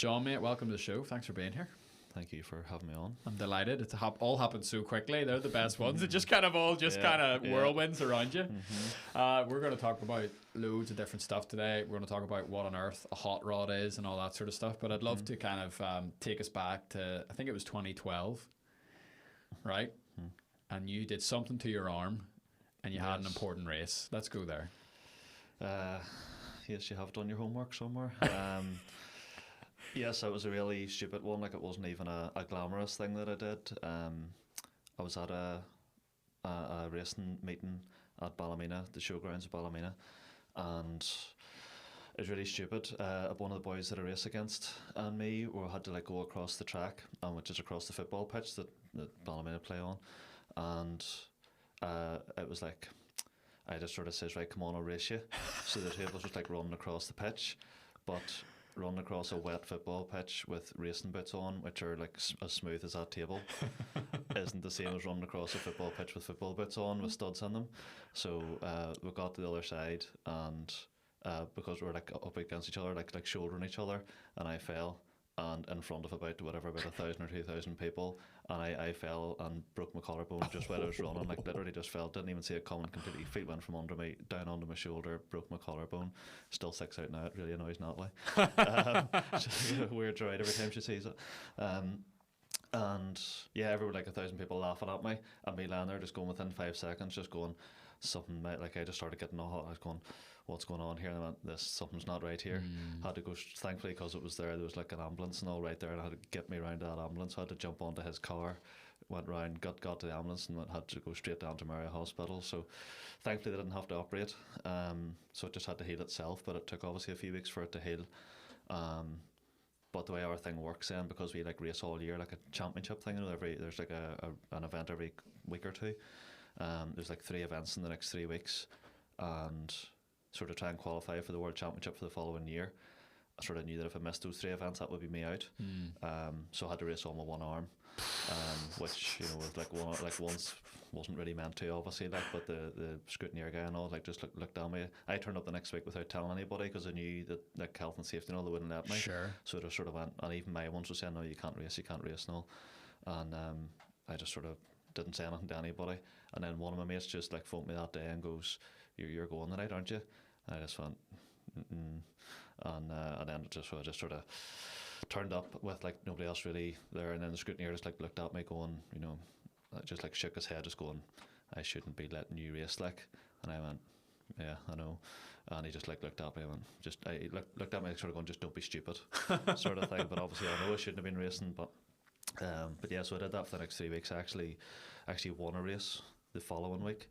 John, mate, welcome to the show. Thanks for being here. Thank you for having me on. I'm delighted. It's all happened so quickly. They're the best ones. It just kind of whirlwinds around you. We're going to talk about loads of different stuff today. We're going to talk about what on earth a hot rod is and all that sort of stuff. But I'd love to kind of take us back to, I think it was 2012, right? And you did something to your arm and you had an important race. Let's go there. Yes, you have done your homework somewhere. Yes, it was a really stupid one. Like, it wasn't even a glamorous thing that I did. I was at a racing meeting at Ballymena, the showgrounds of Ballymena, and it was really stupid. One of the boys that I race against and me had to go across the track, which is across the football pitch that Ballymena play on, and it was like, I just sort of says, right, come on, I'll race you. So the two of us was running across the pitch, but running across a wet football pitch with racing boots on, which are as smooth as that table, isn't the same as running across a football pitch with football boots on with studs in them. So we got to the other side, and because we were up against each other, like shouldering each other, and I fell. And in front of about 1,000 or 2,000 people, and I fell and broke my collarbone just while I was running. Literally just fell, didn't even see it coming. Completely, feet went from under me down onto my shoulder, broke my collarbone. Still sticks out now. It really annoys Natalie. She's a weird ride every time she sees it. And yeah, everyone 1,000 people laughing at me, and me lying there just going within 5 seconds, just going something. I just started getting all hot. I was going, what's going on here? And I went, something's not right here. Had to go, thankfully, because it was there was an ambulance and all right there, and I had to get me around to that ambulance. I had to jump onto his car, went round, got to the ambulance, and had to go straight down to Murray Hospital. So thankfully they didn't have to operate, so it just had to heal itself, but it took obviously a few weeks for it to heal. But the way our thing works then, because we race all year, like a championship thing, there's an event every week or two. There's 3 events in the next 3 weeks, and sort of try and qualify for the World Championship for the following year. I sort of knew that if I missed those 3 events, that would be me out. So I had to race on with one arm, which was once wasn't really meant to, obviously. But the scrutineer guy and all just looked at me. I turned up the next week without telling anybody because I knew that health and safety and all, they wouldn't let me. Sure. So it sort of went, and even my ones were saying, no, you can't race and all. And I just sort of didn't say anything to anybody. And then one of my mates just phoned me that day and goes, "You're going tonight, aren't you?" And I just went, and then I just sort of turned up with nobody else really there, and then the scrutineer just looked at me going, just shook his head, just going, "I shouldn't be letting you race," and I went, "Yeah, I know." And he just looked at me and went, looked at me sort of going, "Just don't be stupid," sort of thing. But obviously I know I shouldn't have been racing, but yeah, so I did that for the next 3 weeks. I actually won a race the following week.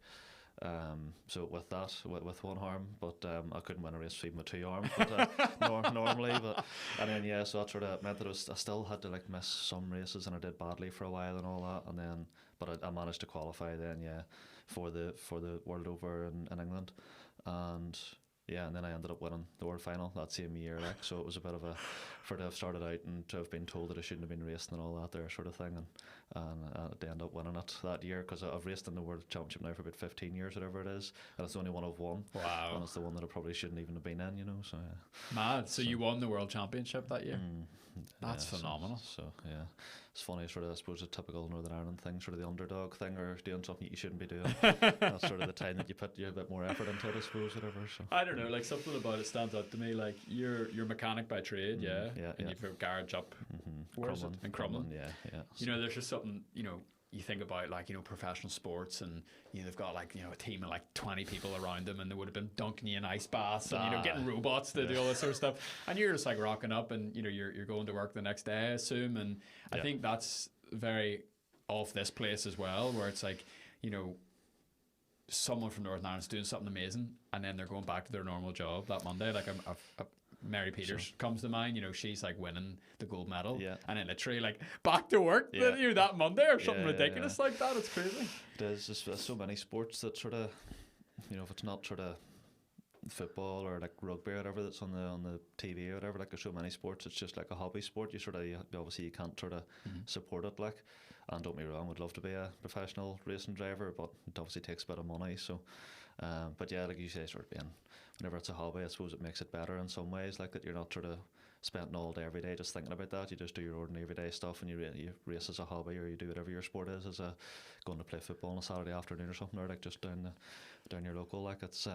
So with one arm, but I couldn't win a race even with 2 arms, but normally. And then so that sort of meant that I still had to miss some races, and I did badly for a while and all that. And then, but I managed to qualify then, for the World over in England, and. Yeah, and then I ended up winning the world final that same year. So it was a bit of a, for to have started out and to have been told that I shouldn't have been racing and all that there sort of thing, and I ended up winning it that year because I've raced in the World Championship now for about 15 years, whatever it is, and it's the only one I've won. Wow! And it's the one that I probably shouldn't even have been in, So yeah. Mad. So you won the World Championship that year. That's phenomenal. So yeah, it's funny. Sort of, I suppose, a typical Northern Ireland thing, sort of the underdog thing, or doing something you shouldn't be doing. That's sort of the time that you put a bit more effort into it, I suppose, whatever. So I don't know, something about it stands out to me. You're mechanic by trade, and you've a garage up. Where is it? In Crumlin. Yeah. There's just something, you think about professional sports, and they've got a team of 20 people around them, and they would have been dunking you in ice baths and getting robots to do all this sort of stuff, and you're just rocking up, and you're going to work the next day, I assume. And I think that's very off this place as well, where it's someone from Northern Ireland's doing something amazing, and then they're going back to their normal job that Monday. Mary Peters comes to mind. She's winning the gold medal, and then literally back to work that Monday or something ridiculous like that. It's crazy. There's so many sports that sort of, if it's not sort of football or rugby or whatever that's on the TV or whatever, there's so many sports, it's just a hobby sport. Obviously you can't sort of support it, and don't be wrong, would love to be a professional racing driver, but it obviously takes a bit of money. So but yeah, like you say, sort of being, whenever it's a hobby, I suppose it makes it better in some ways, that you're not sort of spending all day every day just thinking about that. You just do your ordinary everyday stuff, and you race as a hobby, or you do whatever your sport is, as a going to play football on a Saturday afternoon or something, or like just down your local. Like it's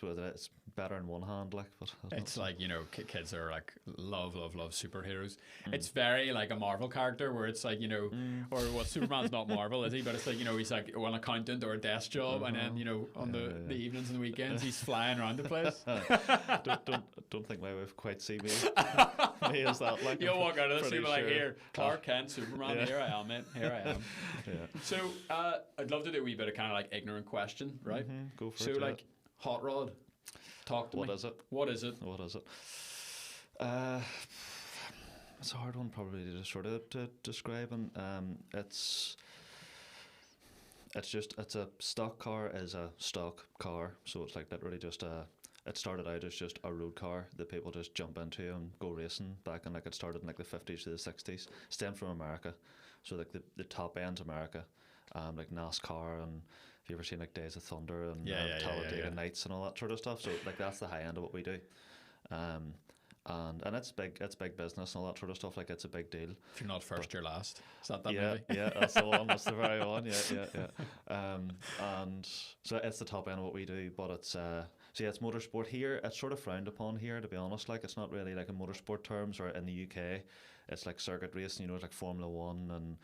it's better in one hand, like, but it's like, you know, kids are like love superheroes. It's very like a Marvel character, where it's like, you know, or well, Superman's not Marvel, is he? But it's like, you know, he's like an accountant or a desk job, and then, you know, on the evenings and the weekends he's flying around the place. don't think my wife quite see me as that. Like, you'll walk out of this and be like, sure. here, Clark Kent, Superman, here I am, mate, here I am. So I'd love to do a wee bit of kind of like ignorant question, right? Go for so it. like hot rod, talk to me. What is it? What is it? It's a hard one probably to sort of to describe, and it's a stock car is a stock car, so it's like literally just it started out as just a road car that people just jump into and go racing back in, like, it started in like the 50s to the 60s, stemmed from America, so like the top end's America, like NASCAR, and have you ever seen like Days of Thunder and Talladega Nights and all that sort of stuff? So like that's the high end of what we do, and it's big business and all that sort of stuff. Like, it's a big deal. If you're not first, you're last. Is that movie? Yeah, that's the one. That's the very one. Yeah. And so it's the top end of what we do, but it's it's motorsport here. It's sort of frowned upon here, to be honest. Like, it's not really like in motorsport terms, or in the UK, it's like circuit racing. You know, it's like Formula One and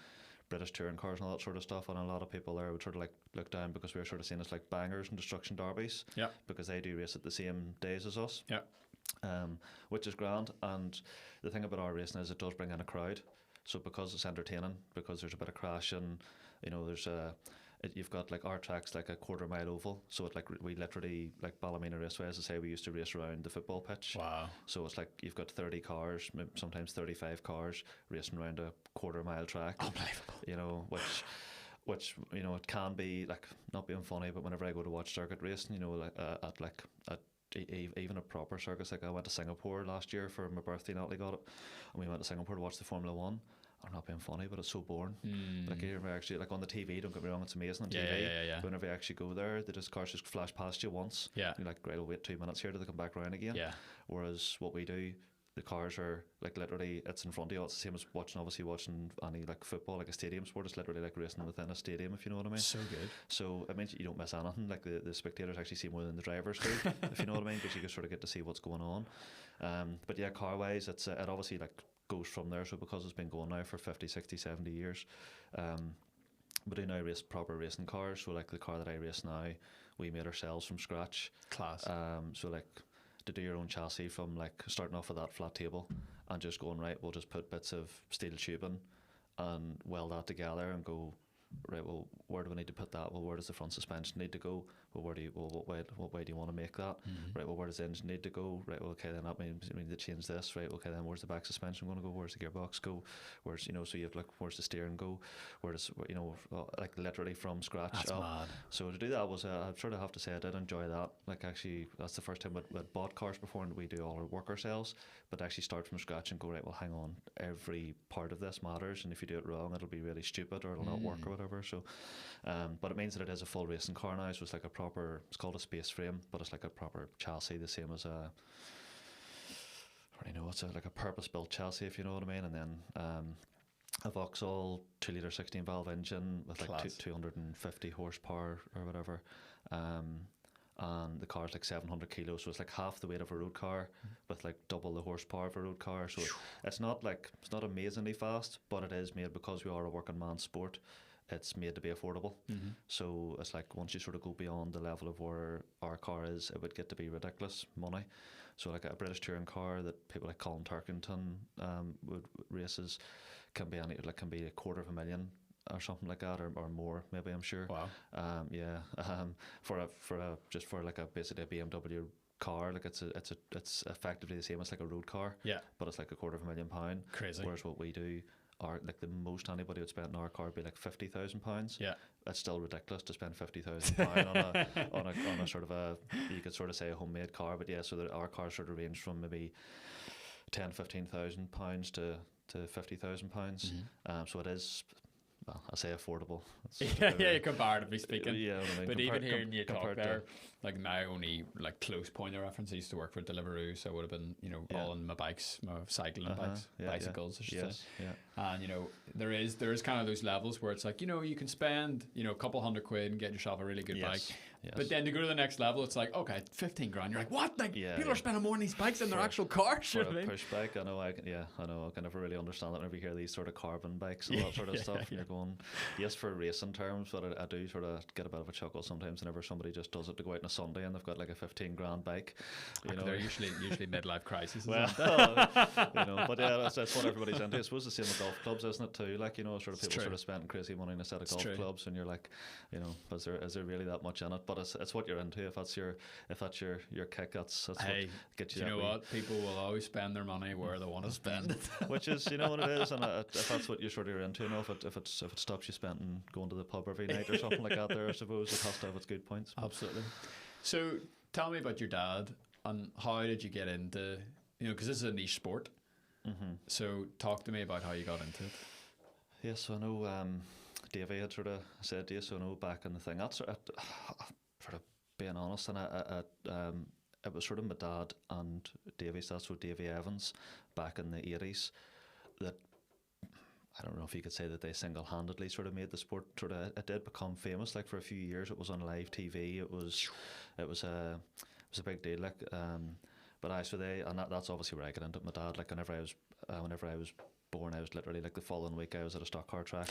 British touring cars and all that sort of stuff, and a lot of people there would sort of like look down because we're sort of seen as like bangers and destruction derbies, because they do race at the same days as us, which is grand. And the thing about our racing is it does bring in a crowd, so because it's entertaining, because there's a bit of crashing, you know, there's you've got like our track's like a quarter-mile oval, so it like we literally, like Ballymena Raceway, as I say, we used to race around the football pitch. Wow. So it's like you've got 30 cars, sometimes 35 cars racing around a quarter-mile track. Unbelievable. You know, which you know, it can be like, not being funny, but whenever I go to watch circuit racing, you know, like at even a proper circus, like I went to Singapore last year for my birthday, Natalie got it, and we went to Singapore to watch the Formula One. I'm not being funny, but it's so boring. Like, here we actually, like on the TV, don't get me wrong, it's amazing on TV. Yeah. Whenever you actually go there, the cars just flash past you once. Yeah. You're like, great, I'll wait 2 minutes here till they come back around again. Yeah. Whereas what we do, the cars are like literally, it's in front of you. It's the same as watching any like football, like a stadium sport. It's literally like racing within a stadium, if you know what I mean. So good. So it means you don't miss anything. Like the spectators actually see more than the drivers do, if you know what I mean, because you can sort of get to see what's going on. But yeah, car wise, it obviously like goes from there. So because it's been going now for 50, 60, 70 years, we do now race proper racing cars. So like the car that I race now, we made ourselves from scratch. Class. So like, to do your own chassis from like starting off with that flat table and just going, right, we'll just put bits of steel tubing and weld that together and go, right, well, where do we need to put that? Well, where does the front suspension need to go? Well, what way do you want to make that? Right, well, where does the engine need to go? Right, well, okay, then that means we need to change this. Right, okay, then where's the back suspension going to go? Where's the gearbox go? Where's, you know, so you have like, where's the steering go? Where does, you know, like literally from scratch. That's mad. So to do that was, I sort of have to say, I did enjoy that. Like, actually, that's the first time we'd bought cars before and we do all our work ourselves, but actually start from scratch and go, right, well, hang on, every part of this matters, and if you do it wrong, it'll be really stupid or it'll not work or whatever. So, but it means that it is a full racing car now, so it's like a proper, it's called a space frame, but it's like a proper chassis, the same as a, it's like a purpose-built chassis, if you know what I mean. And then a Vauxhall 2-litre 16-valve engine with like 250 horsepower or whatever, and the car's like 700 kilos, so it's like half the weight of a road car with like double the horsepower of a road car. So it's not amazingly fast, but it is made, because we are a working man's sport, it's made to be affordable. So it's like, once you sort of go beyond the level of where our car is, it would get to be ridiculous money. So like a British touring car that people like Colin Turkington would races can be can be $250,000 or something like that, or more, maybe, I'm sure. Wow. For like basically a BMW car, like it's effectively the same as like a road car. Yeah. But it's like £250,000. Crazy. Whereas what we do, are like the most anybody would spend in our car would be like £50,000. Yeah. That's still ridiculous to spend £50,000 on a sort of a, you could sort of say, a homemade car. But yeah, so that our cars sort of range from maybe £10,000-15,000 to £50,000. So it is well, I say affordable. Yeah, comparatively speaking. Yeah, I mean, But even hearing you talk compared there, like my only like close point of reference, I used to work for Deliveroo, so it would have been, you know, all on my bikes, my cycling bikes, bicycles, I should say. Yeah. And you know, there is kind of those levels where it's like, you know, you can spend, you know, a couple £100 and get yourself a really good bike. Yes. But then to go to the next level, it's like, okay, 15 grand. You're like, what? Like people are spending more on these bikes than their actual cars. For a push bike, I know. I can never really understand that whenever you hear these sort of carbon bikes and all that sort of stuff, and you're going, yes, for racing terms, but I do sort of get a bit of a chuckle sometimes whenever somebody just does it to go out on a Sunday and they've got like a 15 grand bike. You know, they're usually midlife crises. Well, you know, but yeah, that's what everybody's into. I suppose the same with golf clubs, isn't it too? Like, you know, sort of people sort of spending crazy money on a set of golf clubs, and you're like, you know, is there really that much in it? But it's what you're into. If that's your kick, that's what gets you. You know what? People will always spend their money where they want to spend it. Which is, you know what it is, and if that's what you're sort of into, you know, if it stops you spending going to the pub every night or something like that, there I suppose it has to have its good points. Absolutely. So tell me about your dad and how did you get into, you know, because this is a niche sport. Mm-hmm. So talk to me about how you got into it. Yes, so I know Davy had sort of said to you, so I know back in the thing, that's sort of being honest, and it was sort of my dad and Davy's, that's what Davy Evans back in the 80s, that I don't know if you could say that they single-handedly sort of made the sport sort of, it did become famous. Like for a few years, it was on live TV. It was a big deal. Like, but that's obviously where I got into it. My dad, like whenever I was born, I was literally like the following week I was at a stock car track.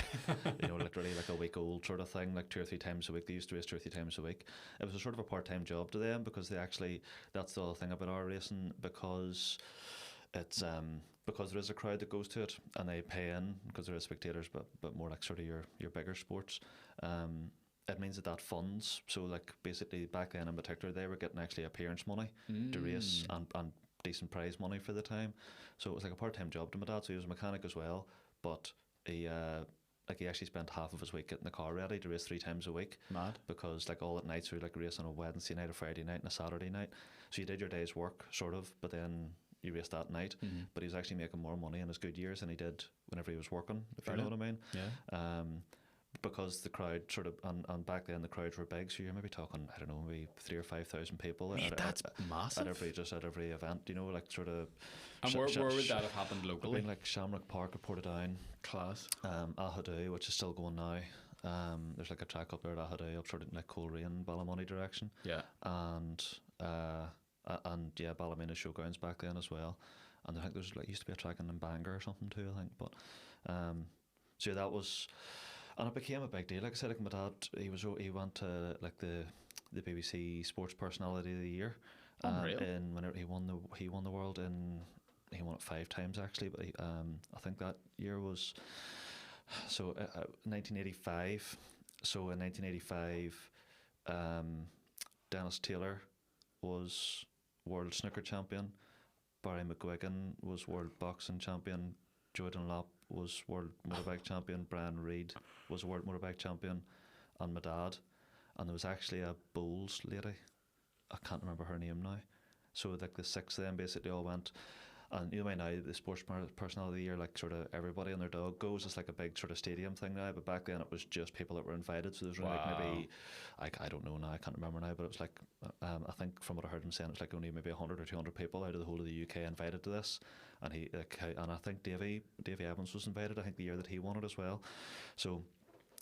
You know, literally like a week old sort of thing. Like 2 or 3 times a week. They used to race 2 or 3 times a week. It was a sort of a part-time job to them because that's the other thing about our racing, because it's because there is a crowd that goes to it and they pay in because there are spectators, but more like sort of your bigger sports. It means that funds. So like basically back then in particular, they were getting actually appearance money to race and decent prize money for the time. So it was like a part-time job to my dad. So he was a mechanic as well, but he actually spent half of his week getting the car ready to race 3 times a week. Mad. Because like all at night, so like racing on a Wednesday night, a Friday night, and a Saturday night. So you did your day's work sort of, but then you raced that night. Mm-hmm. But he was actually making more money in his good years than he did whenever he was working, if you know what I mean. Yeah. Because the crowd sort of, and back then the crowds were big, so you're maybe talking, I don't know, maybe 3,000 or 5,000 people. Mate, that's massive. At every event, you know, like sort of. And where would that have happened locally? Like Shamrock Park at Portadown. Class. Ahadoo, which is still going now. There's like a track up there at Ahadoo, up sort of like Coleraine, Ballymoney direction. Yeah. And yeah, Ballymena Showgrounds back then as well. And I think there's like used to be a track in Bangor or something too, I think. But so yeah, that was. And it became a big deal. Like I said, like my dad, he went to like the BBC Sports Personality of the Year. And whenever he won the world he won it 5 times actually. But I think that year was 1985. So in 1985, Dennis Taylor was world snooker champion. Barry McGuigan was world boxing champion. Joe Dunlop was world motorbike champion. Brian Reid was world motorbike champion, and my dad. And there was actually a bowls lady, I can't remember her name now. So like the 6 of them basically all went. And you know now the sports personality of the year, like sort of everybody and their dog goes. It's like a big sort of stadium thing now. But back then it was just people that were invited. So there's like maybe I don't know now. I can't remember now. But it was like I think from what I heard him saying, it's like only maybe 100 or 200 people out of the whole of the UK invited to this. And I think Davy Evans was invited. I think the year that he won it as well. So.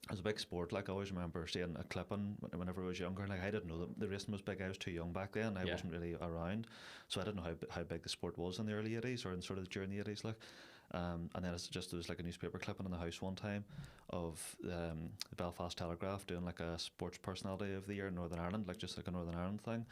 It was a big sport. Like I always remember seeing a clipping whenever I was younger. Like I didn't know that the racing was big. I was too young back then. I wasn't really around, so I didn't know how big the sport was in the early 80s or in sort of during the 80s. Like, and then there was like a newspaper clipping in the house one time of the Belfast Telegraph doing like a sports personality of the year in Northern Ireland, like just like a Northern Ireland thing.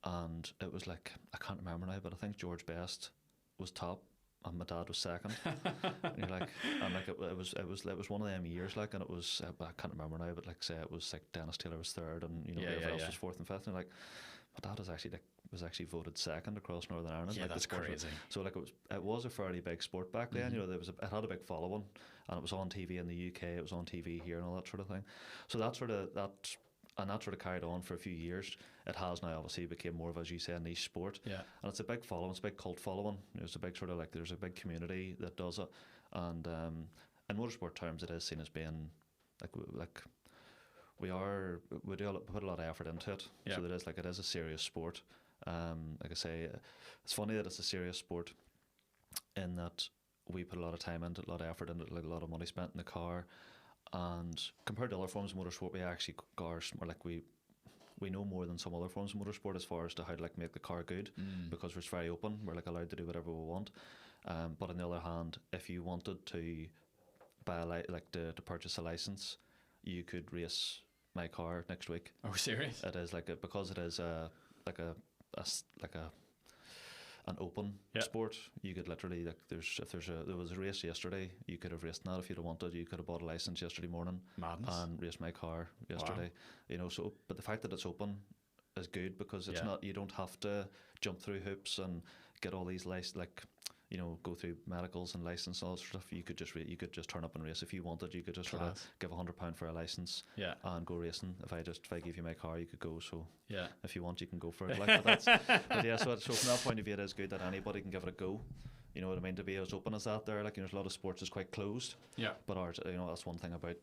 And it was like I can't remember now, but I think George Best was top. And my dad was second. And you're like, and like it was one of them years, like, and it was I can't remember now, but like say it was like Dennis Taylor was third, and you know whoever else was 4th and 5th, and like my dad was actually voted second across Northern Ireland. Yeah, like, that's crazy. So like it was a fairly big sport back then. You know, it had a big following, and it was on TV in the UK. It was on TV here and all that sort of thing. So that sort of carried on for a few years. It has now obviously became more of, as you say, a niche sport. Yeah. And it's a big following, it's a big cult following. There's a big sort of like there's a big community that does it. And in motorsport terms, it is seen as being like we put a lot of effort into it. Yeah. So it is a serious sport. Like I say, it's funny that it's a serious sport in that we put a lot of time into it, a lot of effort into it, like a lot of money spent in the car. And compared to other forms of motorsport, we actually we know more than some other forms of motorsport as far as to how to like make the car good, because it's very open. We're like allowed to do whatever we want. But on the other hand, if you wanted to buy to purchase a license, you could race my car next week. Oh, serious? It is because it is an open sport. You could literally there was a race yesterday. You could have raced that if you'd have wanted. You could have bought a license yesterday morning. Madness. And raced my car yesterday. Wow. So but the fact that it's open is good, because it's not, you don't have to jump through hoops and get all these go through medicals and license and all that sort of stuff. You could just turn up and race if you wanted. You could just sort of give £100 for a license and go racing. If I give you my car, you could go. So if you want, you can go for it. So from that point of view, it is good that anybody can give it a go. You know what I mean? To be as open as that, there, there's a lot of sports is quite closed. Yeah. But ours, that's one thing about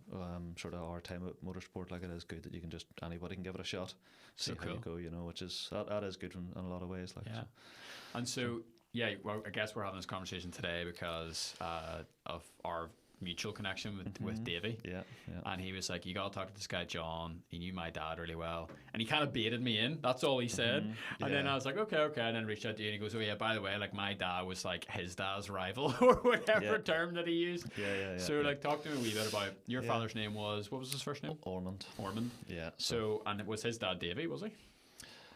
sort of our time at motorsport. Like, it is good that anybody can give it a shot, see how you go. Which is that is good in a lot of ways. So. And so. Yeah, well, I guess we're having this conversation today because of our mutual connection with Davy. Yeah. And he was like, you got to talk to this guy, John. He knew my dad really well. And he kind of baited me in. That's all he said. And then I was like, okay. And then reached out to you and he goes, oh, yeah, by the way, like, my dad was like his dad's rival or whatever term that he used. So, talk to me a wee bit about your father's name was, what was his first name? Ormond. Yeah. So, and was his dad Davy, was he?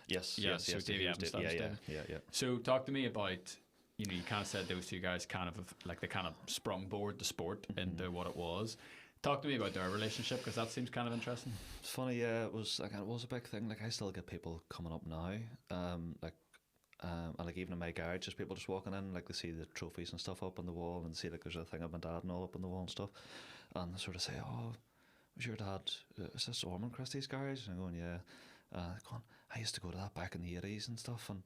Yes. So Davy Evans. Yeah. So talk to me about, you kind of said those two guys kind of they kind of sprung board the sport into what it was. Talk to me about their relationship, because that seems kind of interesting. It's funny, it was a big thing. Like, I still get people coming up now, and even in my garage, just people just walking in, like, they see the trophies and stuff up on the wall, and see there's a thing of my dad and all up on the wall and stuff, and they sort of say, "Oh, was your dad? Is this Ormond Christie's garage?" And I'm going, "Yeah." I used to go to that back in the 80s and stuff, and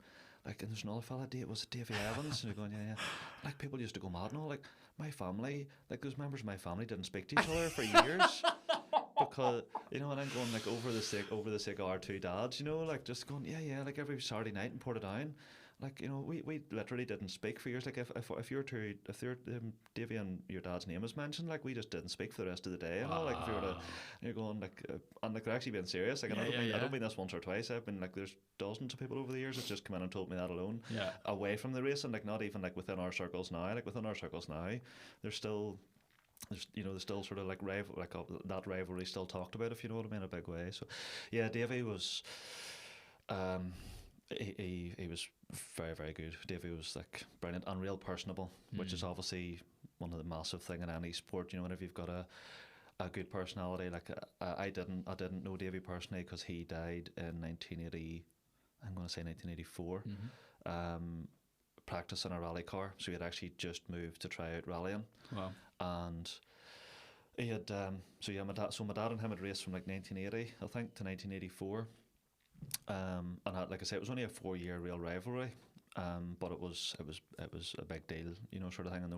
there's another fella, was it Davy Evans? And you're going, yeah. Like, people used to go mad and all. Like, my family, those members of my family didn't speak to each other for years. Because, and I'm going, like, over the sake of our two dads, just going, like, every Saturday night in Portadown. Like, we literally didn't speak for years. Like, if Davy and your dad's name is mentioned, like, we just didn't speak for the rest of the day. Like, if you were to, you're going, like, and like, they're actually being serious. Like, I don't mean this once or twice. I've been, like, there's dozens of people over the years that just come in and told me that alone. Yeah. Away from the racing, like, not even like within our circles now. Like, within our circles now, there's still sort of like that rivalry still talked about, if you know what I mean, in a big way. So, yeah, Davy was. He was very, very good. Davy was like brilliant and real personable, which is obviously one of the massive thing in any sport. Whenever you've got a good personality, like I didn't know Davy personally because he died in 1980. I'm going to say 1984. Practicing a rally car, so he had actually just moved to try out rallying. Wow! And he had my dad and him had raced from like 1980, I think, to 1984. And like I say, it was only a 4-year real rivalry, but it was a big deal, sort of thing. And they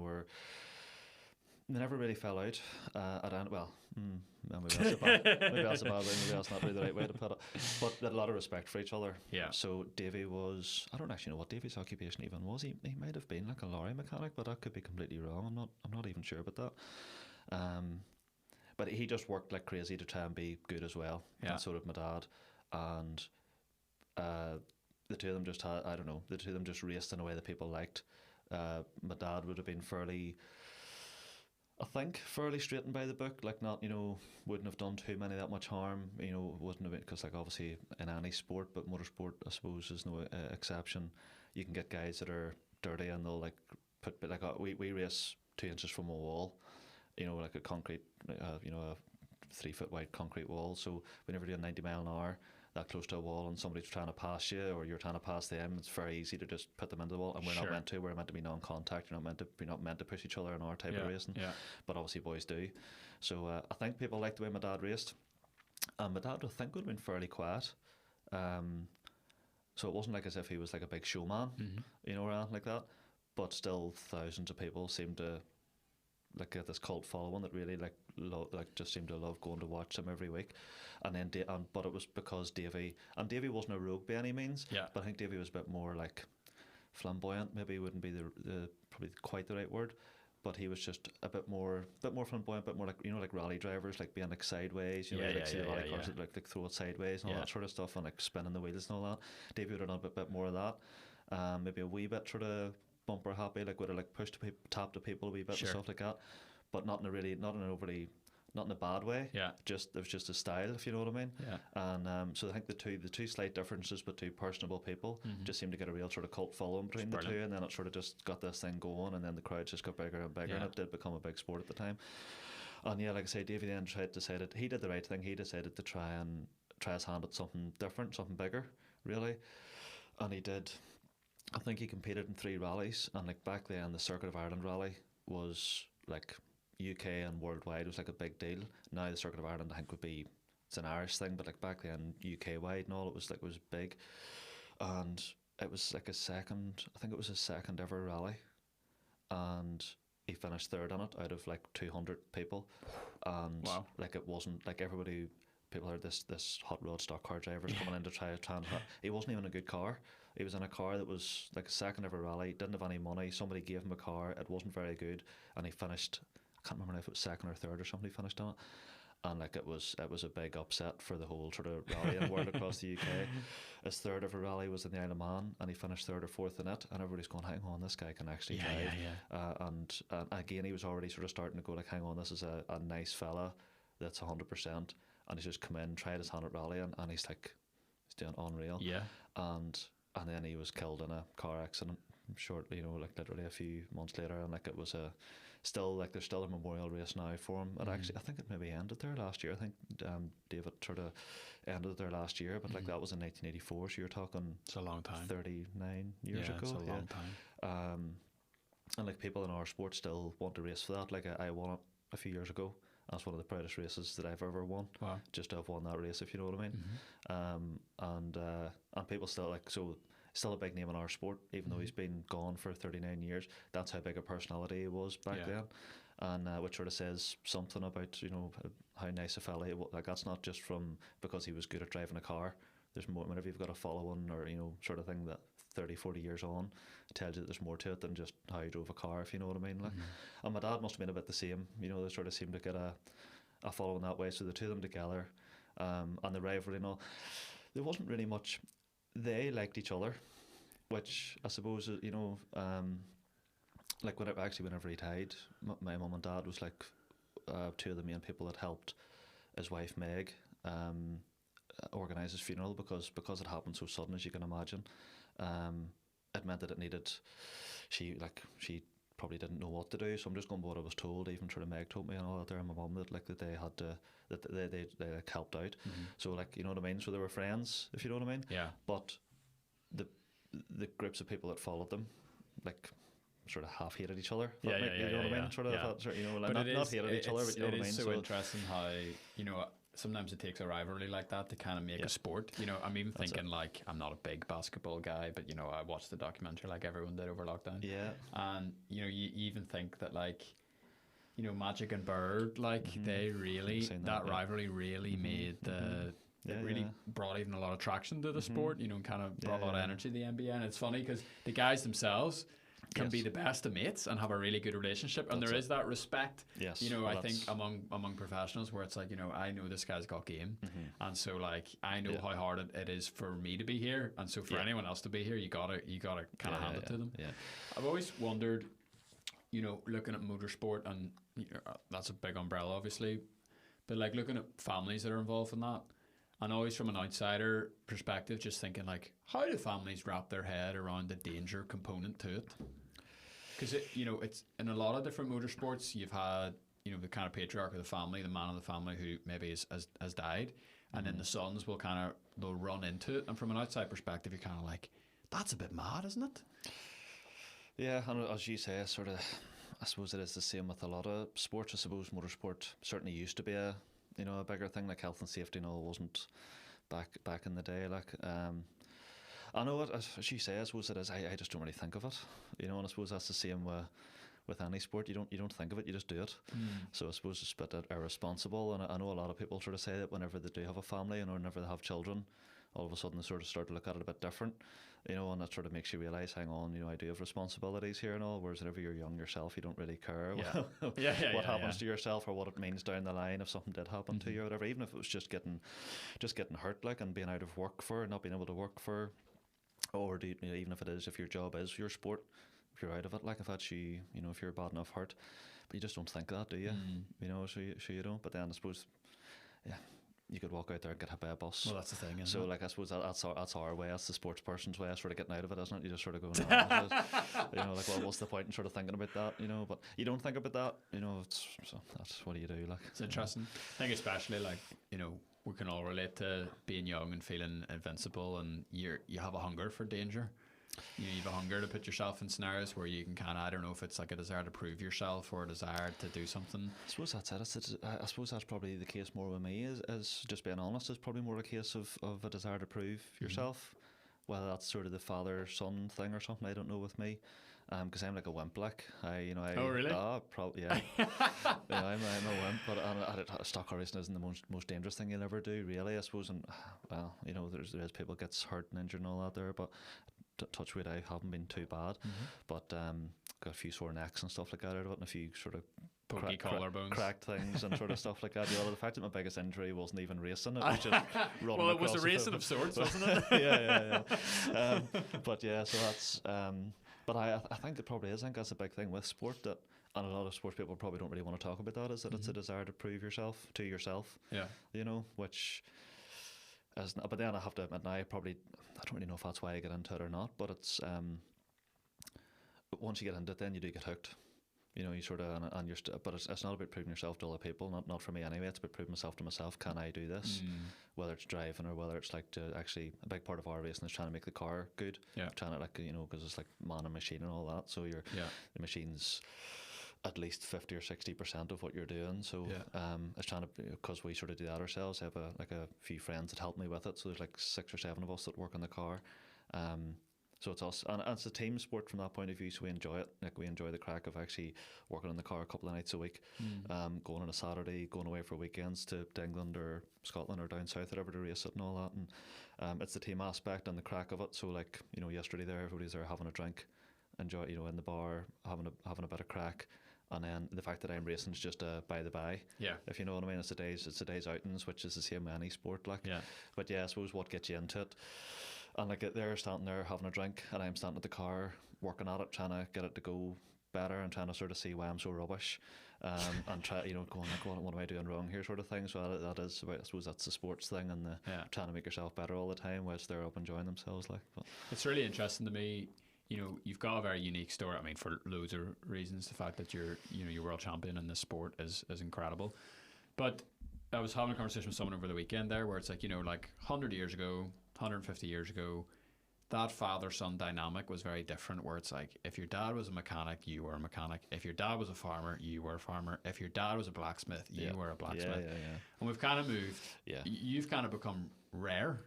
never really fell out. Maybe that's a bad way. Maybe that's not really the right way to put it. But they had a lot of respect for each other. Yeah. So Davy was, I don't actually know what Davy's occupation even was. He might have been like a lorry mechanic, but that could be completely wrong. I'm not even sure about that. But he just worked like crazy to try and be good as well. Yeah. And so did my dad. And the two of them just raced in a way that people liked. My dad would have been fairly straight and by the book, like, not, wouldn't have done too many that much harm, wouldn't have been, because like obviously in any sport, but motorsport I suppose is no exception. You can get guys that are dirty and they'll like put, like, we race 2 inches from a wall, like a concrete, a 3-foot wide concrete wall. So whenever you're doing 90 mile an hour that close to a wall and somebody's trying to pass you or you're trying to pass them, it's very easy to just put them into the wall, and we're not meant to. We're meant to be non-contact. We're not meant to push each other in our type of racing. Yeah. But obviously boys do. So I think people liked the way my dad raced, and my dad, I think, would have been fairly quiet. So it wasn't like as if he was like a big showman, or anything like that. But still, thousands of people seemed to like get this cult following that really like just seemed to love going to watch him every week. And then but it was because Davy wasn't a rogue by any means. Yeah. But I think Davy was a bit more like flamboyant. Maybe wouldn't be the probably quite the right word. But he was just a bit more flamboyant, a bit more like, you know, like rally drivers, like being like sideways, you know, like see the rally cars that like throw it sideways and all that sort of stuff, and like spinning the wheels and all that. Davey would have done a bit more of that. Maybe a wee bit sort of bumper happy, like would have like pushed tapped the people a wee bit and stuff like that. But not in a bad way. Yeah. It was just a style, if you know what I mean. Yeah. And so I think the two slight differences with two personable people just seemed to get a real sort of cult following between the two, and then it sort of just got this thing going, and then the crowd just got bigger and bigger, and it did become a big sport at the time. And yeah, like I say, Davey then decided he did the right thing. He decided to try his hand at something different, something bigger, really. And he did. I think he competed in 3 rallies, and like back then the Circuit of Ireland rally was like UK and worldwide was like a big deal. Now the Circuit of Ireland I think it's an Irish thing, but like back then UK wide and all, it was big. And it was like his second ever rally, and he finished third on it out of like 200 people. And like it wasn't like people heard this hot rod stock car drivers coming in to try and he wasn't even a good car. He was in a car that was like a second ever rally, didn't have any money, somebody gave him a car, it wasn't very good, and he finished, I can't remember if it was second or third or something, he finished on it. And like it was a big upset for the whole sort of rallying world across the UK. His third ever rally was in the Isle of Man, and he finished third or fourth in it, and everybody's going, hang on, this guy can actually drive. And again, he was already sort of starting to go like, hang on, this is a nice fella that's 100%, and he's just come in, tried his hand at rallying, and he's doing unreal. And then he was killed in a car accident shortly, you know, like literally a few months later, and like it was there's still a memorial race now for him. It actually, I think it maybe ended there last year. I think David sort of ended there last year, but like that was in 1984, so you're talking it's a long time, 39 years ago. It's a long time. And like people in our sport still want to race for that. Like I won it a few years ago. That's one of the proudest races that I've ever won. Wow. Just to have won that race, if you know what I mean. And people still like, so still a big name in our sport, even though he's been gone for 39 years. That's how big a personality he was back then. And which sort of says something about, you know, how nice a fella he was. Like that's not just from because he was good at driving a car. There's more, whenever you've got a following or, you know, sort of thing that 30, 40 years on, it tells you that there's more to it than just how you drove a car, if you know what I mean. Like, and my dad must have been a bit the same, you know, they sort of seemed to get a following that way, so the two of them together, and the rivalry and all, there wasn't really much. They liked each other, which I suppose, you know, like whenever he died, my mum and dad was like two of the main people that helped his wife Meg organise his funeral, because it happened so sudden, as you can imagine. It meant that she probably didn't know what to do, so I'm just going by what I was told. Even sort of Meg told me and all that there, and my mum, that they had to, that they like helped out. So like, you know what I mean, so they were friends, if you know what I mean. But the groups of people that followed them, like, sort of half hated each other. You know what I mean? Sort of, you know, like not hated each other, but you know what I mean. It is so interesting how, you know, sometimes it takes a rivalry like that to kind of make a sport. You know, I'm even thinking like, I'm not a big basketball guy, but you know, I watched the documentary like everyone did over lockdown. And you know, you even think that like, you know, Magic and Bird, like they really, that rivalry really made the. It really brought even a lot of traction to the sport, you know, and kind of brought a lot of energy to the NBA. And it's funny because the guys themselves can be the best of mates and have a really good relationship, and there is that respect. You know, I think among professionals, where it's like, you know, I know this guy's got game, and so like I know how hard it is for me to be here, and so for anyone else to be here, you gotta kind of hand it to them. I've always wondered, you know, looking at motorsport, and you know, that's a big umbrella, obviously, but like looking at families that are involved in that. And always from an outsider perspective, just thinking like, how do families wrap their head around the danger component to it? Because you know, it's in a lot of different motorsports. You've had, you know, the kind of patriarch of the family, the man of the family who maybe has died, and then the sons they'll run into it. And from an outside perspective, you're kind of like, that's a bit mad, isn't it? Yeah, and as you say, sort of, I suppose it is the same with a lot of sports. I suppose motorsport certainly used to be a bigger thing, like health and safety and all wasn't back in the day. Like, I know, as you say, I suppose it is. I just don't really think of it, you know. And I suppose that's the same with any sport. You don't think of it, you just do it. So I suppose it's a bit irresponsible, and I know a lot of people sort of say that whenever they do have a family and whenever they have children, all of a sudden they sort of start to look at it a bit different, and that sort of makes you realise, hang on, I do have responsibilities here and all, whereas whenever you're young yourself, you don't really care what happens to yourself or what it means down the line if something did happen to you or whatever, even if it was just getting hurt, like, and being out of work for, not being able to work for, or even if your job is your sport, if you're out of it, like if that's you, if you're bad enough hurt, but you just don't think that, do you? So you don't. But then I suppose, you could walk out there and get hit by a bus. Well, that's the thing, isn't so it? like I suppose that's our way, that's the sports person's way of sort of getting out of it, isn't it? You just sort of go, like, well, what's the point in sort of thinking about that, but you don't think about that, so that's, what do you do, like? It's interesting. I think especially, like, we can all relate to being young and feeling invincible, and you have a hunger for danger. You have a hunger to put yourself in scenarios where you can kind of, I don't know if it's like a desire to prove yourself or a desire to do something. I suppose that's it. I suppose that's probably the case more with me, is just being honest, is probably more a case of a desire to prove yourself. Whether that's sort of the father-son thing or something, I don't know with me. Because I'm like a wimp, like Oh, really? Probably, yeah. I'm a wimp, but stock car racing isn't the most dangerous thing you'll ever do, really, I suppose. And well, there's people gets hurt and injured and all that there, but touch wood, I haven't been too bad. But got a few sore necks and stuff like that out of it, and a few sort of pokey collarbones, cracked things and sort of stuff like that. The fact that my biggest injury wasn't even racing, it was just running. Well, it was a racing of sorts, wasn't it? yeah. But yeah, so that's. But I think it probably is. I think that's a big thing with sport, that, and a lot of sports people probably don't really want to talk about that, is that it's a desire to prove yourself to yourself. Yeah. Which. But then I have to admit now, I don't really know if that's why I get into it or not, but it's but once you get into it, then you do get hooked. You sort of, and but it's not about proving yourself to other people, not for me anyway. It's about proving myself to myself. Can I do this? Whether it's driving or whether it's like actually a big part of our racing is trying to make the car good. Yeah. Trying to, like, because it's like man and machine and all that. So the machine's at least 50 or 60% of what you're doing. So it's trying to, because we sort of do that ourselves. I have a few friends that help me with it. So there's like 6 or 7 of us that work on the car. So it's us, and it's a team sport from that point of view. So we enjoy it. Like, we enjoy the crack of actually working on the car a couple of nights a week, going on a Saturday, going away for weekends to England or Scotland or down south, whatever, to race it and all that. And it's the team aspect and the crack of it. So, like, yesterday there, everybody's there having a drink, enjoy, in the bar, having a bit of crack. And then the fact that I'm racing is just a by the by. Yeah. If you know what I mean, it's a day's outings, which is the same with any sport, like. Yeah. But yeah, I suppose what gets you into it. And like, they're standing there having a drink, and I'm standing at the car working at it, trying to get it to go better, and trying to sort of see why I'm so rubbish, and try, going like, what am I doing wrong here, sort of thing. So that is about, I suppose that's the sports thing, and the trying to make yourself better all the time whilst they're up enjoying themselves, like. But it's really interesting to me. You've got a very unique story. I mean, for loads of reasons. The fact that you're world champion in this sport is incredible. But I was having a conversation with someone over the weekend there, where it's like, like 100 years ago, 150 years ago, that father-son dynamic was very different, where it's like, if your dad was a mechanic, you were a mechanic. If your dad was a farmer, you were a farmer. If your dad was a blacksmith, you were a blacksmith. Yeah. And we've kind of moved. Yeah. You've kind of become rare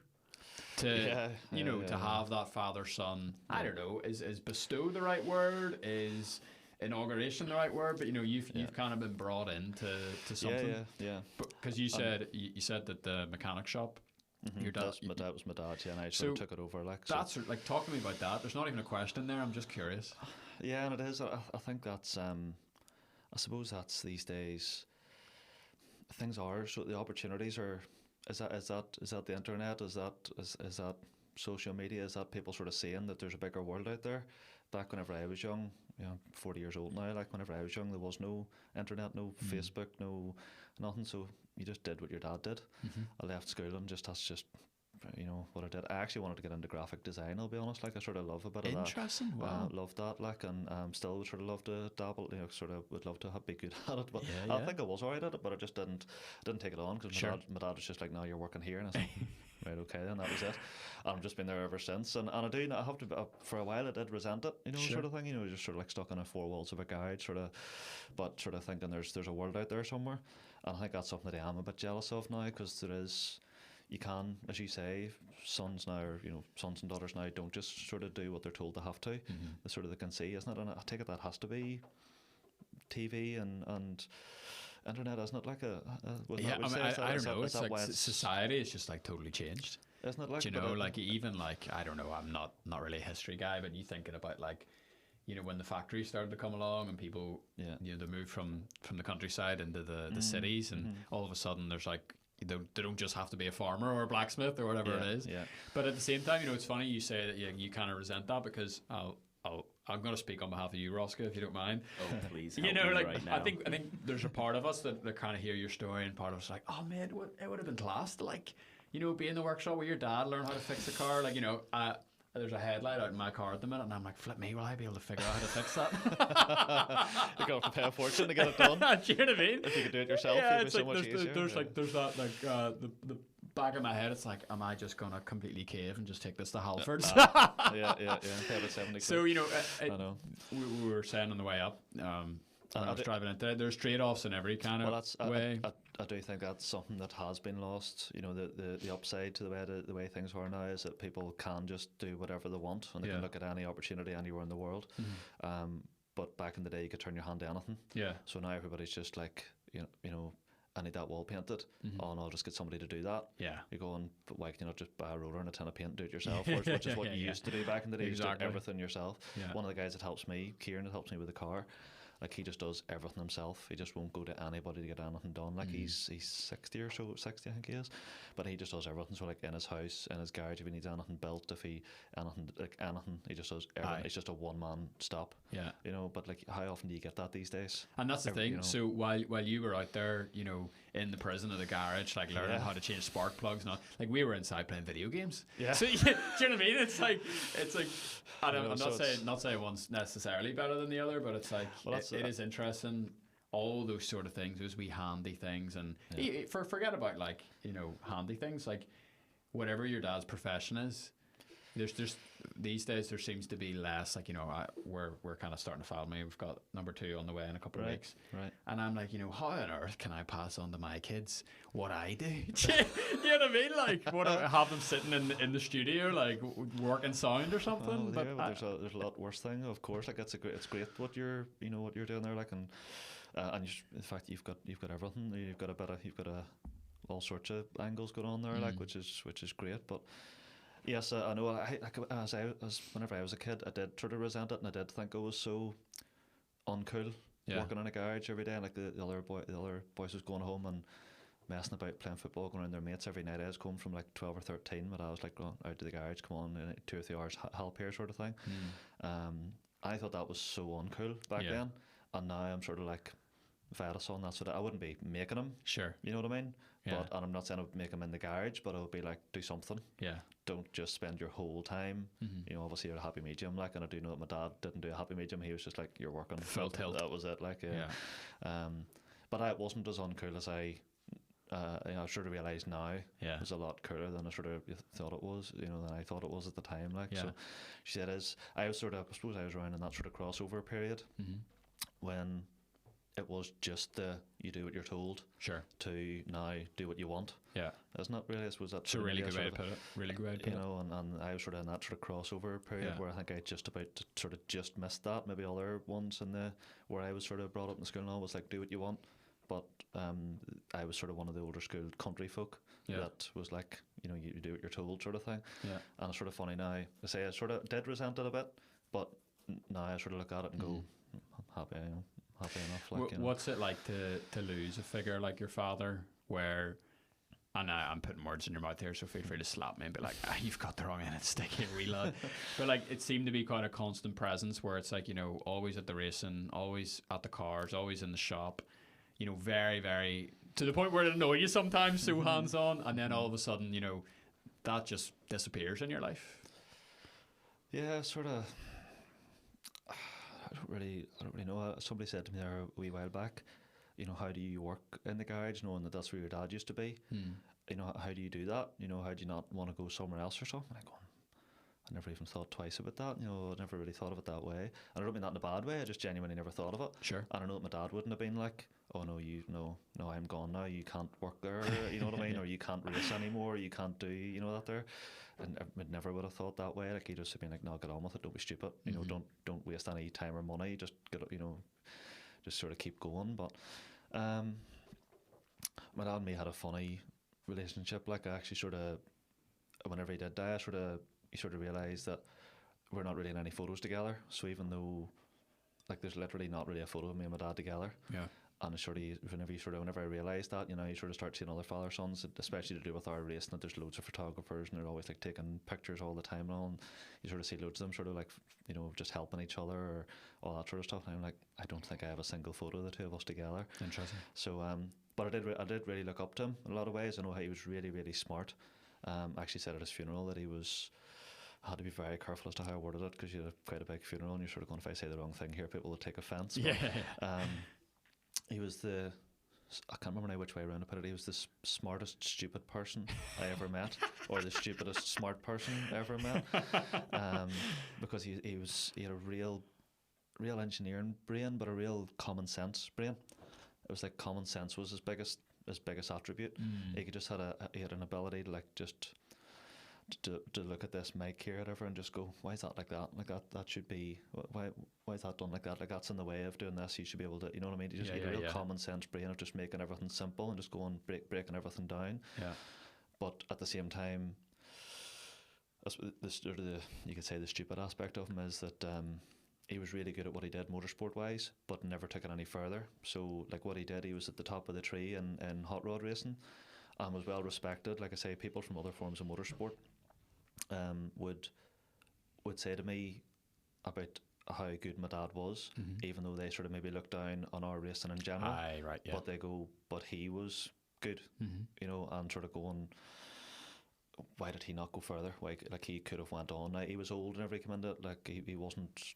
to to have that father-son. I don't know, is bestow the right word? Is inauguration the right word? But you've kind of been brought into something. Yeah. Because you said that the mechanic shop. Your dad, that was my dad, and I sort of took it over. Like, so. That's like, talk to me about that. There's not even a question there. I'm just curious. Yeah, and it is. I think that's. I suppose that's these days. Things are, so the opportunities are. Is that the internet? Is that social media? Is that people sort of seeing that there's a bigger world out there? Back whenever I was young, 40 years old now. Like, whenever I was young, there was no internet, no Facebook, no nothing. So you just did what your dad did. I left school and that's just what I did. I actually wanted to get into graphic design, I'll be honest. Like, I sort of love a bit of that. Interesting. Wow. Love that, like, and still would sort of love to dabble, sort of would love to be good at it. But I think I was alright at it, but I just didn't take it on, because my dad was just like, no, you're working here, and I was like, right, okay, then that was it. And I've just been there ever since, and I have to, for a while I did resent it, sort of thing, just sort of like stuck in the 4 walls of a garage, but sort of thinking there's a world out there somewhere. And I think that's something that I am a bit jealous of now, because there is, you can, as you say, sons and daughters now don't just sort of do what they're told they have to. They can see, isn't it? And I take it that has to be TV and internet, isn't it? Like yeah, I don't know. It's like society is just like totally changed. Isn't it? Like, do you know, like even like I don't know. I'm not really a history guy, but you thinking about like, when the factories started to come along and people, they moved from the countryside into the cities, and all of a sudden there's like they don't just have to be a farmer or a blacksmith or whatever it is. Yeah. But at the same time, it's funny you say that you kind of resent that, because I'm going to speak on behalf of you, Roscoe, if you don't mind. Oh, please. Help me like right now. I think there's a part of us that kind of hear your story, and part of us like, oh man, it would have been class to like, be in the workshop with your dad, learn how to fix a car. Like, there's a headlight out in my car at the minute, and I'm like, flip me, will I be able to figure out how to fix that? You're going to pay a fortune to get it done. Do you know what I mean? If you could do it yourself, it'd be so much easier. There's that like the back of my head. It's like, am I just gonna completely cave and just take this to Halfords? Yeah. Pay about 70 quid. So I know. We were saying on the way up. I was driving into it. There's trade-offs in every kind of way. I do think that's something that has been lost. The upside to the way things are now is that people can just do whatever they want, and they can look at any opportunity anywhere in the world. But back in the day, you could turn your hand to anything. Yeah. So now everybody's just like, I need that wall painted. Oh, and I'll just get somebody to do that. Yeah. You're going, but why can you not just buy a roller and a tin of paint and do it yourself? Which is what you used to do back in the day. You just did everything yourself. Yeah. One of the guys that helps me, Kieran, that helps me with the car, like he just does everything himself. He just won't go to anybody to get anything done. Like he's 60 or so, 60 I think he is, but he just does everything. So like in his house, in his garage, if he needs anything built, if he anything, he just does everything. It's just a one man stop. Yeah, But like, how often do you get that these days? And that's the thing. So while you were out there, in the prison of the garage, like learning how to change spark plugs, and all, like we were inside playing video games. Yeah. So do you know what I mean? It's like I'm not saying one's necessarily better than the other, but it's like it is interesting. All those sort of things, those wee handy things, and forget about like handy things, like whatever your dad's profession is. There's these days there seems to be less like we're kind of starting to follow me. We've got number 2 on the way in a couple of weeks, right? And I'm like, how on earth can I pass on to my kids what I do? You know what I mean? Like, what have them sitting in the studio like working sound or something? But there's a lot worse thing, of course. Like it's great what you're doing there, like and in fact you've got everything. You've got all sorts of angles going on there, like which is great, but. Yes, I know. As whenever I was a kid, I did sort of resent it, and I did think it was so uncool working in a garage every day. And like the other boys was going home and messing about, playing football, going around their mates every night. I was home from like 12 or 13, but I was like going out to the garage, come on, 2 or 3 hours help here, sort of thing. I thought that was so uncool back then, and now I'm sort of like, if I had a son, that's what I wouldn't be making him. Sure. You know what I mean? Yeah. And I'm not saying I would make him in the garage, but I would be like, do something. Yeah. Don't just spend your whole time, obviously you're a happy medium, like, and I do know that my dad didn't do a happy medium. He was just like, you're working. Full tilt. That was it, like, but it wasn't as uncool as I sort of realise now. Yeah. It was a lot cooler than I sort of thought it was, than I thought it was at the time, like. Yeah. So she said, I suppose I was around in that sort of crossover period when it was just you do what you're told. Sure. To now do what you want. Yeah. Isn't it really? I suppose that's a really good way to put it. Really good way to put it. And I was sort of in that sort of crossover period where I think I just about sort of just missed that. Maybe other ones where I was sort of brought up in school and all was like, do what you want. But I was sort of one of the older school country folk that was like, you do what you're told, sort of thing. Yeah. And it's sort of funny now. I say I sort of did resent it a bit, but now I sort of look at it and go, I'm happy I am. Happy enough. Like, what's it like to lose a figure like your father, where, and I'm putting words in your mouth here, so feel free to slap me and be like, you've got the wrong end of the stick here, wee lad. But like, it seemed to be quite a constant presence where it's like, always at the racing, always at the cars, always in the shop, very, very, to the point where it annoys you sometimes, so hands on, and then all of a sudden, that just disappears in your life. Yeah, sort of. I don't really know. Somebody said to me there a wee while back, how do you work in the garage knowing that that's where your dad used to be? How do you do that? How do you not want to go somewhere else or something? And I never even thought twice about that. I never really thought of it that way. And I don't mean that in a bad way. I just genuinely never thought of it. Sure. And I know that my dad wouldn't have been like, oh no, no, I'm gone now. You can't work there. You know what I mean? Or you can't race anymore. You can't do, that there. And I never would have thought that way. Like, he'd just have been like, no, get on with it. Don't be stupid. Don't waste any time or money. Just get up, just sort of keep going. But my dad and me had a funny relationship. Like, I actually sort of, whenever he did die, you sort of realised that we're not really in any photos together. So even though, like, there's literally not really a photo of me and my dad together. Yeah. And it's whenever I realised that, you know, you sort of start seeing other father sons, especially to do with our racing, that there's loads of photographers and they're always like taking pictures all the time and all. And you sort of see loads of them sort of like, you know, just helping each other or all that sort of stuff. And I'm like, I don't think I have a single photo of the two of us together. Interesting. So, but I did really look up to him in a lot of ways. I know how he was really, really smart. I actually said at his funeral that I had to be very careful as to how I worded it, because you had quite a big funeral and you're sort of going, if I say the wrong thing here, people will take offence. Yeah. He was I can't remember now which way around to put it. He was the smartest stupid person I ever met, or the stupidest smart person I ever met, because he had a real engineering brain, but a real common sense brain. It was like common sense was his biggest attribute. He could just he had an ability to like just to look at this mic here or whatever and just go, why is that like that? Like that should be, why is that done like that? Like, that's in the way of doing this. You should be able to, you know what I mean? You just get a real common sense brain of just making everything simple and just going breaking everything down. Yeah. But at the same time, you could say the stupid aspect of him is that he was really good at what he did motorsport wise, but never took it any further. So like what he did, he was at the top of the tree in hot rod racing and was well respected. Like I say, people from other forms of motorsport would say to me about how good my dad was, even though they sort of maybe looked down on our racing in general. Aye, right, yeah. But they go, but he was good, you know, and sort of going, why did he not go further? Like he could have went on. Now he was old whenever he came into it. Like he wasn't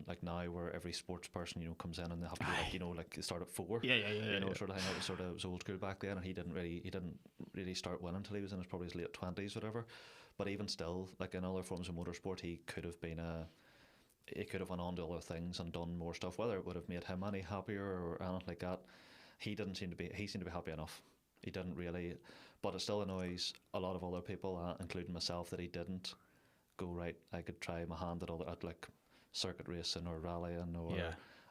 like now where every sports person, you know, comes in and they have to be like, you know, like start at 4. Yeah. You know, sort of thing. It was old school back then, and he didn't really start winning until he was in probably his late 20s, whatever. But even still, like in other forms of motorsport, he could have went on to other things and done more stuff. Whether it would have made him any happier or anything like that, he seemed to be happy enough. He didn't really, but it still annoys a lot of other people, including myself, that he didn't go, right, I could try my hand at like circuit racing or rallying or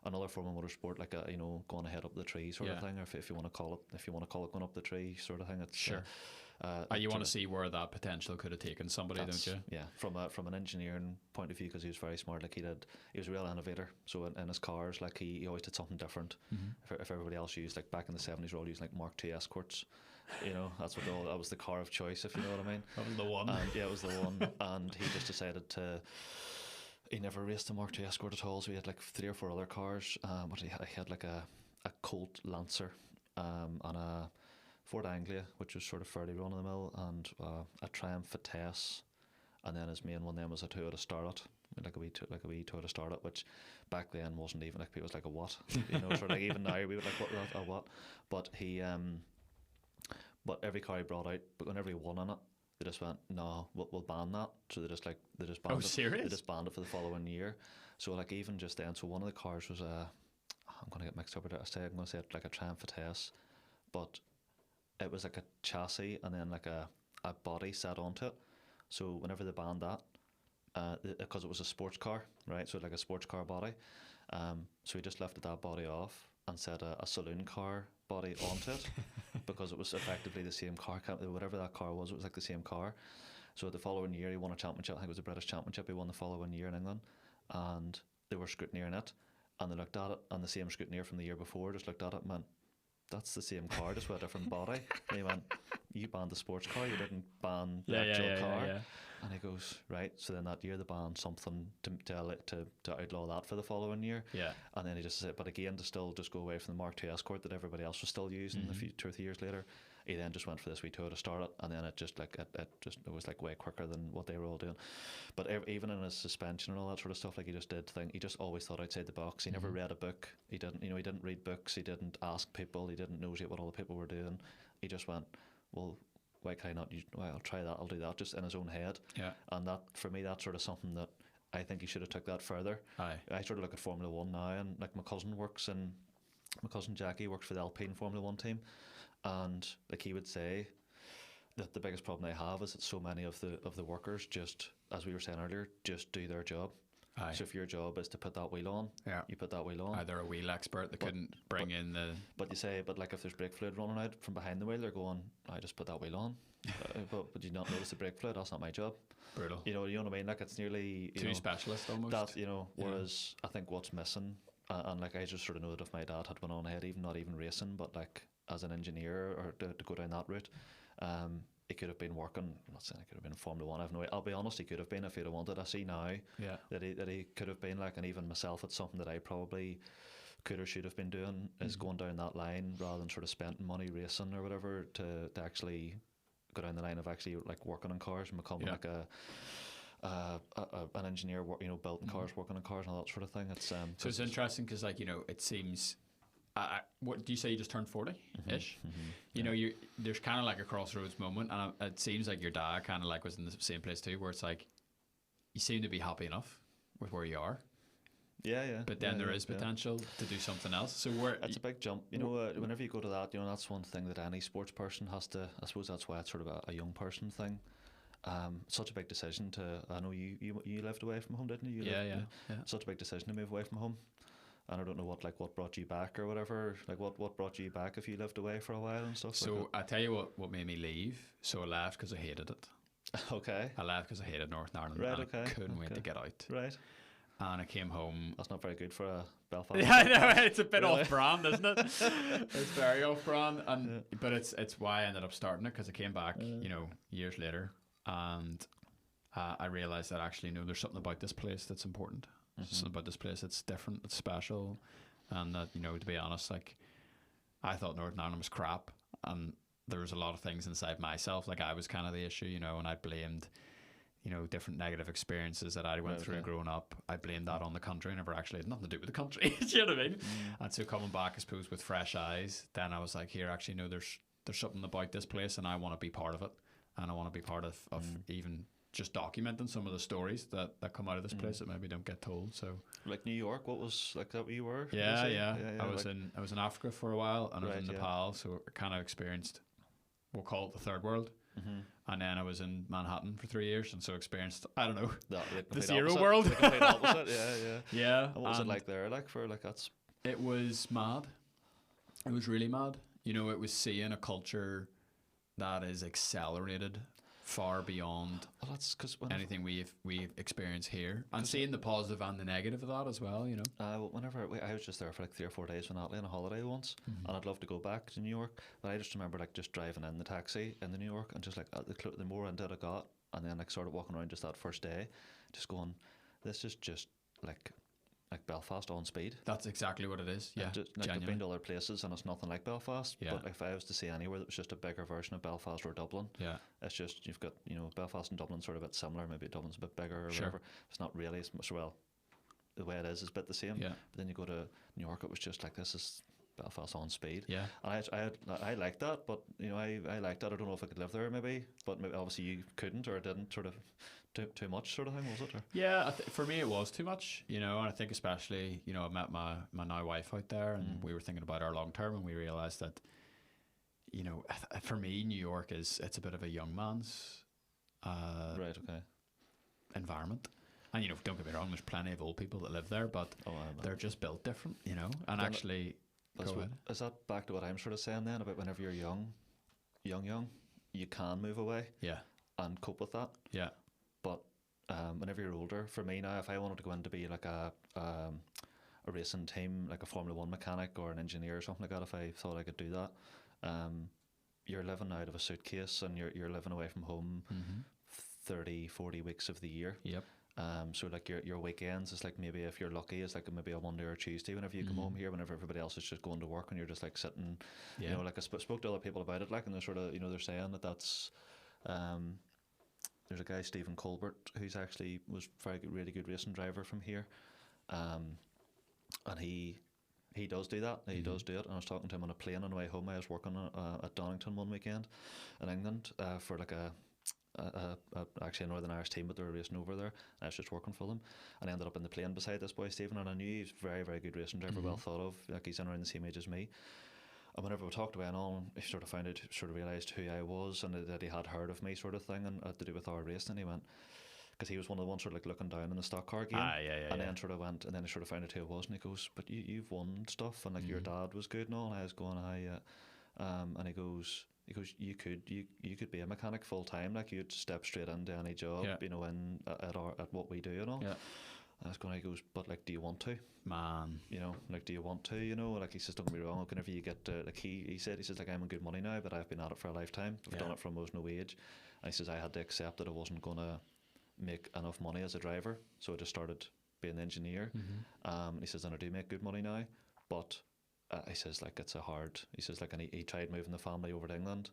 another form of motorsport, like you know, going ahead up the tree sort of thing, or if you want to call it going up the tree sort of thing. It's sure. You want to see where that potential could have taken somebody, don't you? Yeah, from an engineering point of view, because he was very smart. Like he was a real innovator. So in his cars, like he always did something different. If everybody else used, like back in the 70s, were all using like Mark II Escorts. You know, that was the car of choice, if you know what I mean. That was the one. Yeah, it was the one. And he just decided he never raced a Mark II Escort at all. So he had like 3 or 4 other cars. He had like a Colt Lancer and a Ford Anglia, which was sort of fairly run of the mill, and a Triumph Vitesse, and then his main one then was a Toyota Starlet, like a wee Toyota Starlet, which back then wasn't even like, it was like a what, you know, sort of like even now we would like what, but he but every car he brought out, but whenever he won on it, they just went, no, we'll ban that. So they just banned it. Serious? They just banned it for the following year. So like even just then, so one of the cars was I'm going to get mixed up with it. I'm going to say it like a Triumph Vitesse, but it was like a chassis and then like a body set onto it. So whenever they banned that, because it was a sports car, right? So like a sports car body. So he just lifted that body off and set a saloon car body onto it because it was effectively the same car. Whatever that car was, it was like the same car. So the following year he won a championship. I think it was the British Championship. He won the following year in England, and they were scrutineering it, and they looked at it, and the same scrutineer from the year before just looked at it and went, that's the same car, just with a different body. And he went, you banned the sports car, you didn't ban the actual car. And he goes, right. So then that year they banned something to outlaw that for the following year. Yeah. And then he just said, but again, to still just go away from the Mark II Escort that everybody else was still using a few 2 or 3 years later, he then just went for this wee Toyota Starlet, and then it was like way quicker than what they were all doing. But even in his suspension and all that sort of stuff, like he just always thought outside the box. He never read a book. He didn't read books. He didn't ask people. He didn't know what all the people were doing. He just went, well, why can I not use, well, I'll try that, I'll do that, just in his own head. Yeah. And that, for me, that's sort of something that I think he should have took that further. Aye. I sort of look at Formula 1 now, and like my cousin Jackie works for the Alpine Formula 1 team, and like he would say that the biggest problem they have is that so many of the workers just, as we were saying earlier, just do their job. Aye. So if your job is to put that wheel on, Yeah. you put that wheel on. They're a wheel expert. They couldn't bring in the. But you say, but like if there's brake fluid running out from behind the wheel, they're going, I just put that wheel on. But you not notice the brake fluid? That's not my job. Brutal. You know what I mean? Like it's nearly Too specialist almost. that. Whereas I think what's missing, and like I just sort of know that if my dad had went on ahead, even not even racing, but like as an engineer or to go down that route, he could have been working. I'm not saying he could have been in Formula One. I'll be honest, he could have been if he'd have wanted. I see now that he could have been like, and even myself, it's something that I probably could or should have been doing is going down that line rather than sort of spending money racing or whatever to actually go down the line of actually like working on cars and becoming like an engineer, building cars, working on cars and all that sort of thing. It's so it's interesting because like it seems. What do you say? You just turned 40-ish. There's kind of like a crossroads moment, and it seems like your dad kind of like was in the same place too, where it's like you seem to be happy enough with where you are. Yeah. But then there is potential to do something else. So it's a big jump. Whenever you go to that, that's one thing that any sports person has to. I suppose that's why it's sort of a young person thing. Such a big decision to. I know you lived away from home, didn't you? Yeah. Such a big decision to move away from home. And I don't know what brought you back or whatever. Like what brought you back if you lived away for a while and stuff. So I tell you what made me leave. So I left because I hated it. Okay. I left because I hated Northern Ireland. Right. And Okay. I couldn't wait to get out. Right. And I came home. That's not very good for a Belfast. Yeah, I know, it's a bit off brand, isn't it? It's very off brand, but it's why I ended up starting it because I came back, years later, and I realized that actually, there's something about this place that's important. Something about this place that's different, it's special, and that to be honest, like I thought Northern Ireland was crap, and there was a lot of things inside myself, like I was kind of the issue, and I blamed different negative experiences that I went through growing up. I blamed that on the country. I never actually had nothing to do with the country. Do you know what I mean? And so coming back, I suppose, with fresh eyes, then I was like, here, actually, no, there's something about this place, and I want to be part of it, and I want to be part of even just documenting some of the stories that come out of this place that maybe don't get told. So, like New York, what was like that where you were? Yeah. I was in Africa for a while, and I was in Nepal, so I kind of experienced, we'll call it the third world. And then I was in Manhattan for 3 years, and so experienced, I don't know, the zero world. The complete opposite. Yeah. And what was it like there? It was mad. It was really mad. It was seeing a culture that is accelerated far beyond anything we've experienced here, and seeing the positive and the negative of that as well. Whenever I was just there for like 3 or 4 days with Natalie on a holiday once, and I'd love to go back to New York, but I just remember like just driving in the taxi in the New York and just like the more into it I got, and then like started walking around just that first day, just going, this is just like Belfast on speed. That's exactly what it is. Yeah, I've been to other places and it's nothing like Belfast. Yeah. But if I was to see anywhere that was just a bigger version of Belfast or Dublin, it's just you've got Belfast and Dublin sort of a bit similar. Maybe Dublin's a bit bigger or whatever. It's not really as much. Well, the way it is a bit the same. Yeah. But then you go to New York, it was just like this is Belfast on speed. Yeah. And I liked that, but I liked that. I don't know if I could live there maybe, but maybe obviously you couldn't or didn't sort of. Too much sort of thing, was it? Or? Yeah, for me it was too much, and I think especially, I met my now wife out there, and we were thinking about our long term, and we realised that, for me, New York it's a bit of a young man's environment. And, don't get me wrong, there's plenty of old people that live there, but they're just built different, and then actually... Is that back to what I'm sort of saying then, about whenever you're young, you can move away and cope with that? Yeah. But whenever you're older, for me now, if I wanted to go in to be like a racing team, like a Formula One mechanic or an engineer or something like that, if I thought I could do that, you're living out of a suitcase and you're living away from home 30, 40 weeks of the year. Yep. So like your weekends is like, maybe if you're lucky, it's like maybe a Monday or a Tuesday whenever you come home here, whenever everybody else is just going to work and you're just like sitting, like I spoke to other people about it, like, and they're sort of, they're saying that's there's a guy, Stephen Colbert, who's actually was really good racing driver from here, and he does do that. He does do it. And I was talking to him on a plane on the way home. I was working at Donington one weekend in England for like actually a Northern Irish team, but they were racing over there. And I was just working for them, and I ended up in the plane beside this boy Stephen, and I knew he was very, very good racing driver, well thought of. Like he's in around the same age as me. And whenever we talked away and on, he sort of realised who I was and that he had heard of me, sort of thing, and to do with our racing. And he went, because he was one of the ones sort of like looking down in the stock car game. And then sort of went, and then I sort of found out who it was, and he goes, "But you've won stuff, and like your dad was good and all." And I was going, and he goes, you could be a mechanic full time, like you'd step straight into any job, you know, at what we do and all. I was going, he goes, "But like, do you want to, man? You know, like, do you want to, you know?" Like, he says, "Don't get me wrong, whenever you get like he says like, I'm on good money now, but I've been at it for a lifetime. I've done it from I was no age." And he says, "I had to accept that I wasn't gonna make enough money as a driver, so I just started being an engineer." He says, "And I do make good money now, but he says, like, it's a hard." He says, like, and he tried moving the family over to England,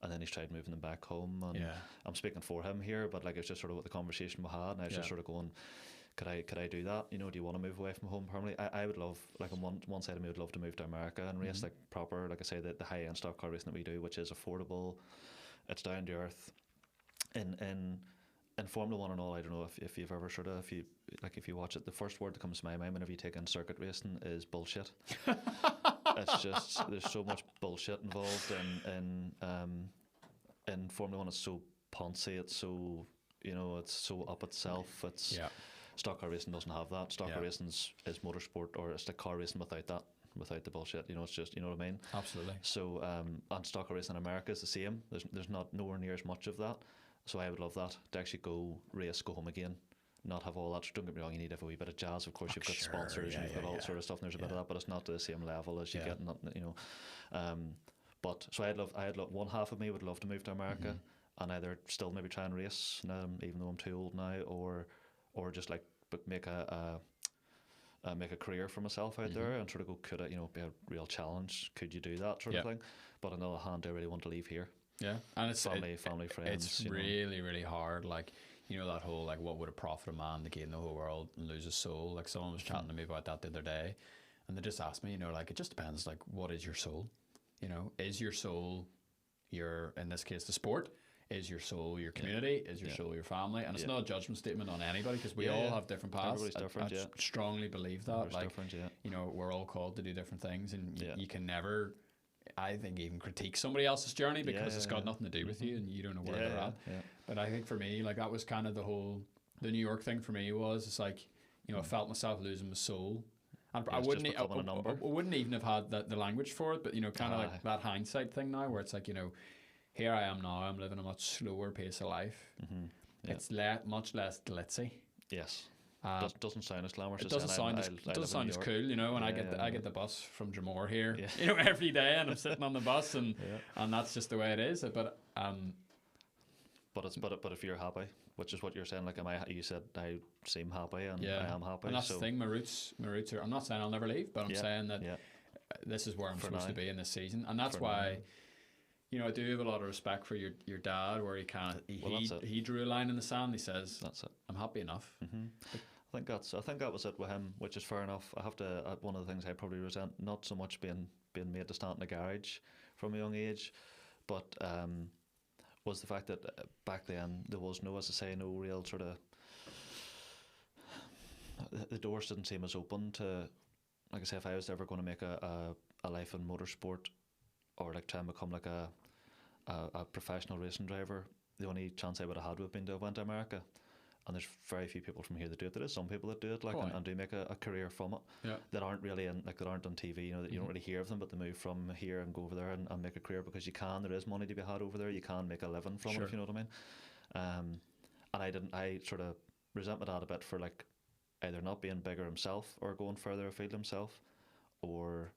and then he's tried moving them back home. And I'm speaking for him here, but like, it's just sort of what the conversation we had, and I was just sort of going, could I do that? You know, do you want to move away from home permanently? I would love, like, on one side of me would love to move to America and race like proper, like I say, the high end stock car racing that we do, which is affordable, it's down to earth. In Formula One and all, I don't know if you've ever sort of, if you watch it, the first word that comes to my mind whenever you take in circuit racing is bullshit. It's just, there's so much bullshit involved in Formula One. It's so poncy, it's so, you know, it's so up itself. It's stock car racing doesn't have that. Stock car racing is motorsport, or it's like car racing without that, without the bullshit. You know, it's just, you know what I mean? Absolutely. So and stock car racing in America is the same. There's not nowhere near as much of that. So I would love that, to actually go race, go home again, not have all that. Don't get me wrong, you need to have a wee bit of jazz. Of course, you've got sponsors, you've got all sort of stuff, and there's a bit of that, but it's not to the same level as you get, you know. But so I'd love one half of me would love to move to America and either still maybe try and race, even though I'm too old now, or just like make a career for myself out there, and sort of go, could it, you know, be a real challenge? Could you do that sort of thing? But on the other hand, I really want to leave here. Yeah, and it's family, friends. It's really, really hard. Like, you know, that whole, like, what would it profit a man to gain the whole world and lose his soul? Like, someone was chatting to me about that the other day, and they just asked me, you know, like, it just depends. Like, what is your soul? You know, is your soul your, in this case, the sport? Is your soul your community? Is your soul your family? And it's not a judgment statement on anybody, because we all have different paths. Everybody's different. I strongly believe that. Everybody's like, different, you know, we're all called to do different things, and you can never, I think, even critique somebody else's journey, because it's got nothing to do with you, and you don't know where they're at. But I think for me, like, that was kind of the New York thing for me was, it's like, you know, I felt myself losing my soul. And I wouldn't even have had the language for it, but, you know, kind of like that hindsight thing now, where it's like, you know, here I am now, I'm living a much slower pace of life. It's much less glitzy. Yes. Doesn't sound as glamorous. It doesn't sound as cool, you know. And I get the bus from Dromore here, you know, every day, and I'm sitting on the bus, and that's just the way it is. But if you're happy, which is what you're saying, like, you said I seem happy, and I am happy. And that's the thing. My roots are. I'm not saying I'll never leave, but I'm saying that this is where I'm supposed to be in this season, and that's why. You know, I do have a lot of respect for your dad, where he drew a line in the sand. He says, "That's it. I'm happy enough." I think that was it with him, which is fair enough. I have to. One of the things I probably resent, not so much being made to stand in a garage from a young age, but was the fact that back then there was no, as I say, no real sort of. The doors didn't seem as open to, like I say, if I was ever going to make a life in motorsport, or like try and become like a professional racing driver, the only chance I would have had would have been to have went to America. And there's very few people from here that do it. There is some people that do it, like, and do make a career from it, that aren't really that aren't on TV. You know, that you don't really hear of them, but they move from here and go over there and make a career, because you can. There is money to be had over there. You can make a living from it, if you know what I mean. And I sort of resent my dad a bit for, like, either not being bigger himself, or going further afield himself, or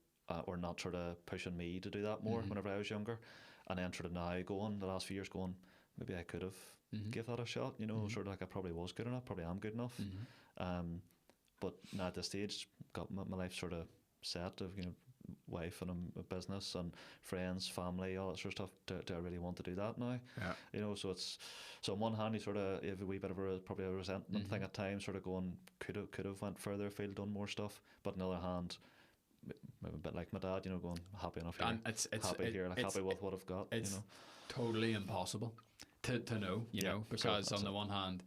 not sort of pushing me to do that more whenever I was younger. And then sort of now the last few years going, maybe I could have give that a shot, you know, sort of like I probably was good enough, probably am good enough. But now at this stage, got my life sort of set of, you know, wife and a business and friends, family, all that sort of stuff. Do I really want to do that now? You know, so on one hand, you sort of have a wee bit of probably a resentment thing at times, sort of going, could have went further afield, done more stuff. But on the other hand, maybe a bit like my dad, you know, going, happy enough here, happy with what I've got. It's, you know, totally impossible to know, you know, because so on the one hand,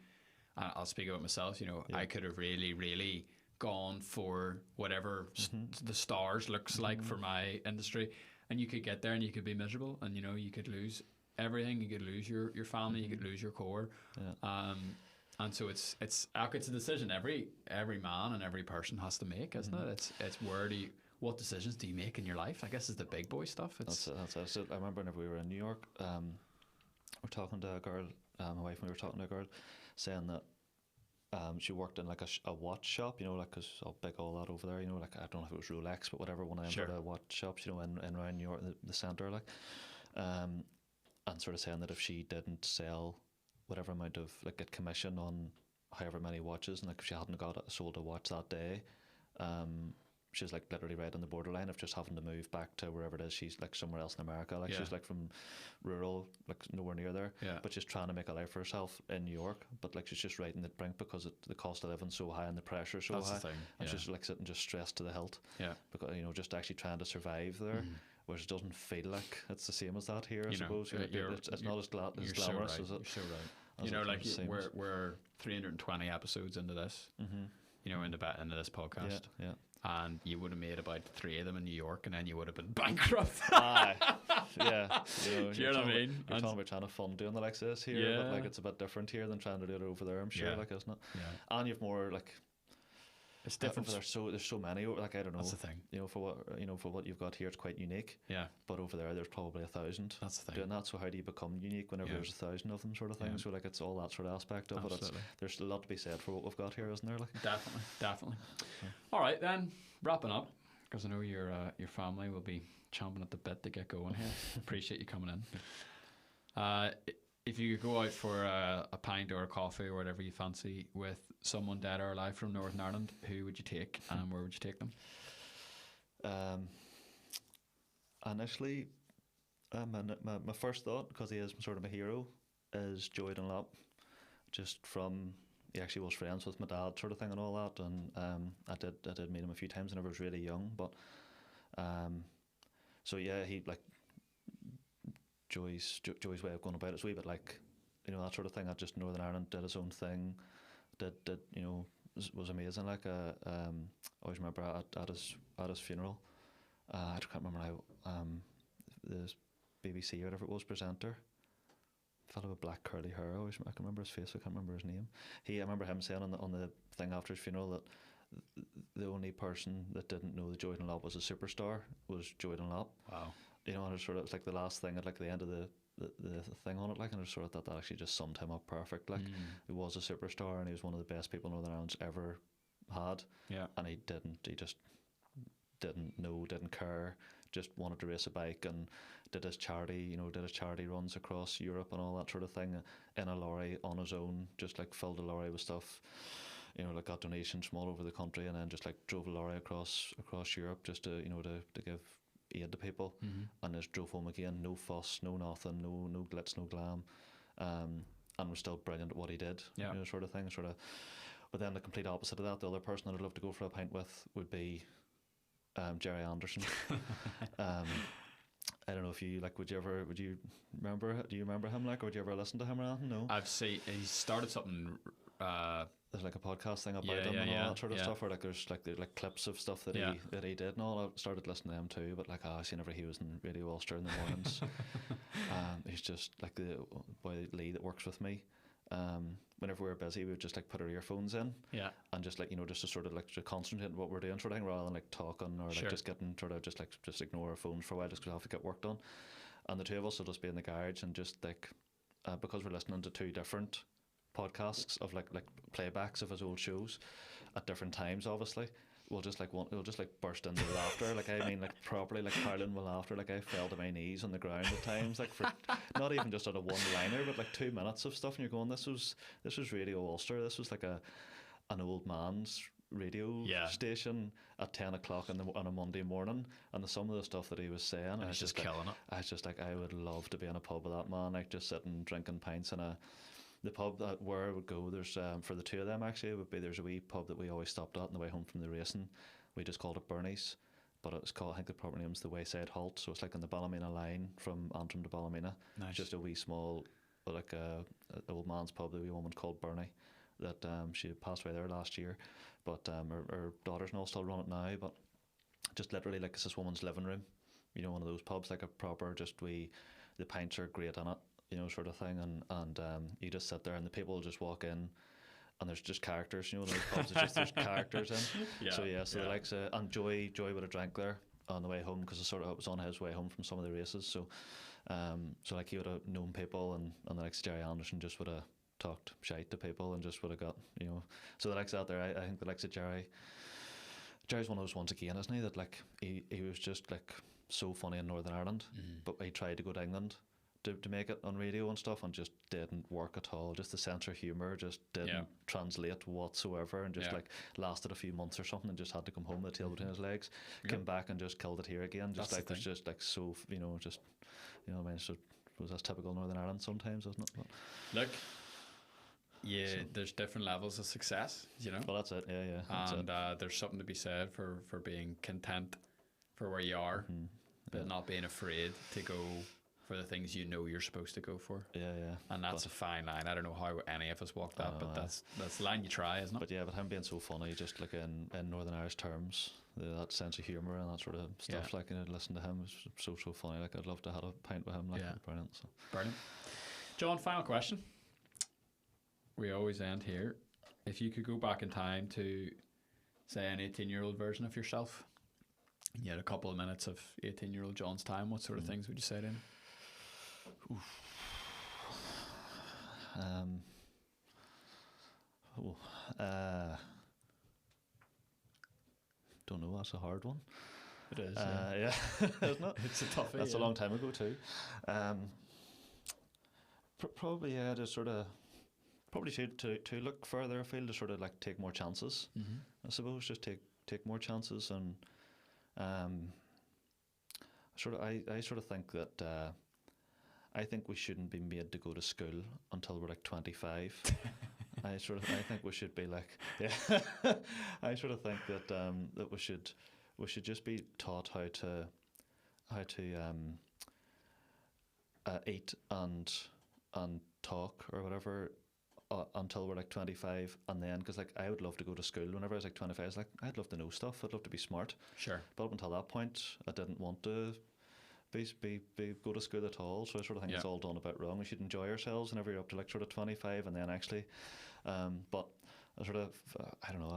I'll speak about myself, you know, I could have really, really gone for whatever the stars looks like for my industry, and you could get there and you could be miserable, and, you know, you could lose everything. You could lose your family, you could lose your core. And so it's a decision every man and every person has to make, isn't it? It's what decisions do you make in your life? I guess is the big boy stuff. That's it. So I remember whenever we were in New York, we're talking to a girl, my wife, and we were talking to a girl, saying that she worked in like a watch shop, you know, like, cause all big all that over there, you know, like, I don't know if it was Rolex, but whatever, one of them sort of watch shops, you know, in around New York, the centre, like, and sort of saying that if she didn't sell whatever amount of, like, get commission on however many watches, and like if she hadn't sold a watch that day, she's like literally right on the borderline of just having to move back to wherever it is. She's like somewhere else in America, like she's like from rural, like nowhere near there, but she's trying to make a life for herself in New York, but like she's just right in the brink because the cost of living so high and the pressure so high, and she's like sitting just stressed to the hilt, because, you know, just actually trying to survive there, which it doesn't feel like it's the same as that here, I suppose. It's not as glamorous as it. You're so right. You know, like we're 320 episodes into this, you know, into this podcast. Yeah. And you would have made about 3 of them in New York, and then you would have been bankrupt. Yeah. You know, do you know what I mean? You're talking about trying to fund doing the like this here, but like it's a bit different here than trying to do it over there, I'm sure, like, isn't it? Yeah. And you've more like, it's different. There's so many. Like, I don't know. That's the thing. You know, for what you've got here, it's quite unique. Yeah. But over there, there's probably 1,000. That's the thing. Doing that. So how do you become unique whenever there's 1,000 of them, sort of thing? Yeah. So like, it's all that sort of aspect of it. There's a lot to be said for what we've got here, isn't there? Like, definitely. Yeah. All right, then, wrapping up, because I know your family will be chomping at the bit to get going here. Appreciate you coming in. If you could go out for a pint or a coffee or whatever you fancy with someone dead or alive from Northern Ireland, who would you take and where would you take them? Initially, my first thought, because he is sort of my hero, is Joey Dunlop. Just from, he actually was friends with my dad, sort of thing, and all that. And I did meet him a few times whenever I was really young. But so yeah, he like Joey's way of going about it is a wee bit like, you know, that sort of thing. That just Northern Ireland did his own thing. Did you know, was amazing. Like I always remember at his funeral. I can't remember now. The BBC or whatever it was presenter, fellow with black curly hair. I can remember his face. I can't remember his name. I remember him saying on the thing after his funeral that the only person that didn't know that Joey Dunlop was a superstar was Joey Dunlop. Wow. You know, and it's like the last thing at like the end of the thing on it, like, and I sort of thought that actually just summed him up perfect. Like, he was a superstar and he was one of the best people Northern Ireland's ever had. Yeah. And he just didn't know, didn't care, just wanted to race a bike and did his charity runs across Europe and all that sort of thing in a lorry on his own, just like filled a lorry with stuff, you know, like got donations from all over the country, and then just like drove a lorry across Europe just to, you know, to give aid to people, and just drove home again, no fuss, no nothing, no glitz, no glam, and was still brilliant at what he did, you know, sort of thing, but then the complete opposite of that, the other person that I'd love to go for a pint with would be Jerry Anderson. I don't know if you like, do you remember him, like, or would you ever listen to him or anything? No, I've seen he started something, there's like a podcast thing about him and all that sort of stuff, or like there's like clips of stuff that he did and all. I started listening to him too, but like I seen whenever he was in Radio Ulster in the mornings. He's just like the boy Lee that works with me. Whenever we were busy, we would just like put our earphones in, and just like, you know, just to sort of like to concentrate on what we're doing, sort of thing, rather than like talking or like just getting sort of just ignore our phones for a while just because I have to get work done. And the two of us will just be in the garage and just like, because we're listening to two different podcasts of like playbacks of his old shows at different times, obviously, we'll just like burst into laughter, like, I mean, like properly like howling with laughter. Like I fell to my knees on the ground at times, like for not even just at a one liner, but like 2 minutes of stuff, and you're going, this was Radio Ulster, this was like an old man's radio station at 10 o'clock on a Monday morning, and some of the stuff that he was saying, and I was just killing it. I was just like, I would love to be in a pub with that man, like just sitting drinking pints in the pub that where I would go. There's for the two of them actually, there's a wee pub that we always stopped at on the way home from the racing. We just called it Bernie's, but it's called, I think the proper name's the Wayside Halt. So it's like on the Ballymena line from Antrim to Ballymena. Nice. Just a wee small, like a old man's pub. The wee woman called Bernie, that she passed away there last year, but her daughters and all still run it now. But just literally like it's this woman's living room, you know, one of those pubs, like a proper the pints are great in it, you know, sort of thing, and you just sit there and the people just walk in, and there's just characters, you know, those pubs, there's characters in. So the likes of, and Joy would have drank there on the way home, because it was on his way home from some of the races. So like he would have known people, and the likes of Jerry Anderson just would have talked shite to people and just would have got, you know. So the likes out there, I think the likes of Jerry's one of those ones again, isn't he? That like he was just like so funny in Northern Ireland, but he tried to go to England to make it on radio and stuff, and just didn't work at all. Just the sense of humour just didn't translate whatsoever, and just like lasted a few months or something, and just had to come home with the tail between his legs. Came back and just killed it here again. Just like was just like so, you know, just, you know, I mean, so was that's typical Northern Ireland sometimes, isn't it? But, look, there's different levels of success, you know. Well, that's it. And there's something to be said for being content for where you are, but not being afraid to go for the things you know you're supposed to go for. And that's a fine line. I don't know how any of us walk that, but that's the line you try, isn't it? But him being so funny, just like in Northern Irish terms, that sense of humour and that sort of stuff, like, you know, listen to him is so funny. Like, I'd love to have a pint with him. Like, brilliant. So. Brilliant. John, final question. We always end here. If you could go back in time to, say, an 18-year-old version of yourself, and you had a couple of minutes of 18-year-old John's time, what sort of things would you say to him? Don't know, that's a hard one. It is, isn't it? It's a toughie. That's a long time ago too. Probably to sort of to look further afield, to sort of like take more chances. I suppose just take more chances, and I sort of think that I think we shouldn't be made to go to school until we're like 25. I think we should be like, I sort of think that that we should just be taught how to eat and talk or whatever until we're like 25, and then, because like I would love to go to school whenever I was like 25. I was like, I'd love to know stuff, I'd love to be smart. Sure. But up until that point, I didn't want to go to school at all. So I sort of think it's all done a bit wrong. We should enjoy ourselves whenever you're up to like sort of 25, and then actually, but I sort of I don't know.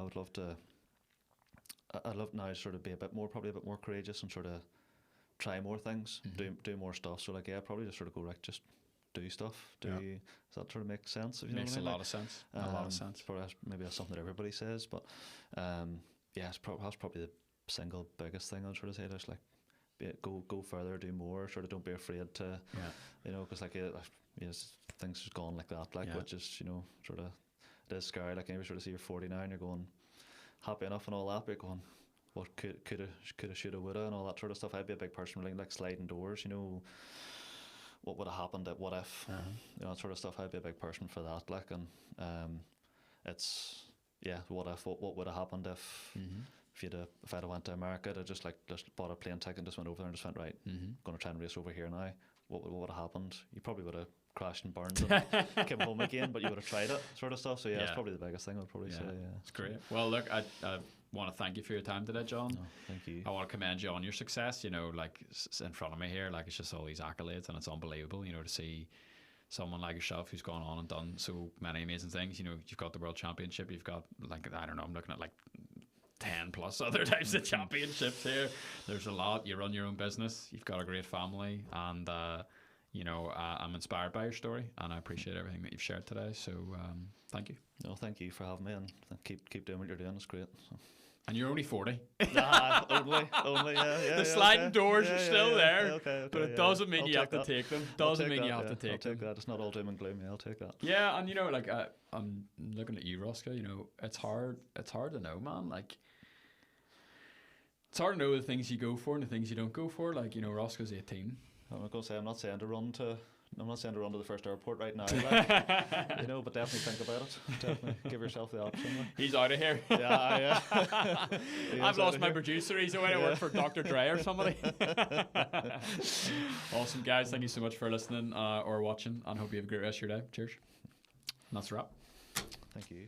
I'd love now to sort of be probably a bit more courageous, and sort of try more things, do more stuff. So like probably just sort of go like just do stuff. Does that sort of make sense? If you Makes know what I mean? a lot of sense. A lot of sense. Maybe that's something that everybody says, but that's probably the single biggest thing I'd sort of say. Just like go further, do more. Sort of don't be afraid to, you know, because like things just gone like that, like which is, you know, sort of it is scary. Like you sort of see you're 40 now and you're going happy enough and all that, but you're going, what coulda, shoulda, woulda, and all that sort of stuff. I'd be a big person really like sliding doors, you know. What would have happened at what if, you know, that sort of stuff. I'd be a big person for that, like, and it's what if, what would have happened if if I'd have went to America, I'd just bought a plane ticket and just went over there and just went right, going to try and race over here now. What would have happened? You probably would have crashed and burned and came home again, but you would have tried it, sort of stuff. So it's probably the biggest thing I'd probably say. It's great. Well, look, I want to thank you for your time today, John. Oh, thank you. I want to commend you on your success. You know, like in front of me here, like it's just all these accolades, and it's unbelievable. You know, to see someone like yourself who's gone on and done so many amazing things. You know, you've got the World Championship. You've got like, I don't know, I'm looking at like 10 plus other types of championships here. There's a lot. You run your own business. You've got a great family, and you know, I'm inspired by your story, and I appreciate everything that you've shared today. So thank you. No, thank you for having me, and keep doing what you're doing. It's great. So. And you're only 40. Only, yeah. The sliding doors are still there, okay, but it doesn't mean you have to take them. Doesn't mean you have to take them. I'll take that. It's not all doom and gloom. Yeah, I'll take that. Yeah, and you know, like I'm looking at you, Roscoe. You know, it's hard to know, man. Like, it's hard to know the things you go for and the things you don't go for. Like, you know, Roscoe's 18. I'm not going to say I'm not saying to run to the first airport right now, like, you know, but definitely think about it. Definitely give yourself the option. Like. He's out of here. Yeah. I've lost my producer. He's away to work for Dr. Dre or somebody. Awesome, guys. Thank you so much for listening or watching, and hope you have a great rest of your day. Cheers. And that's a wrap. Thank you.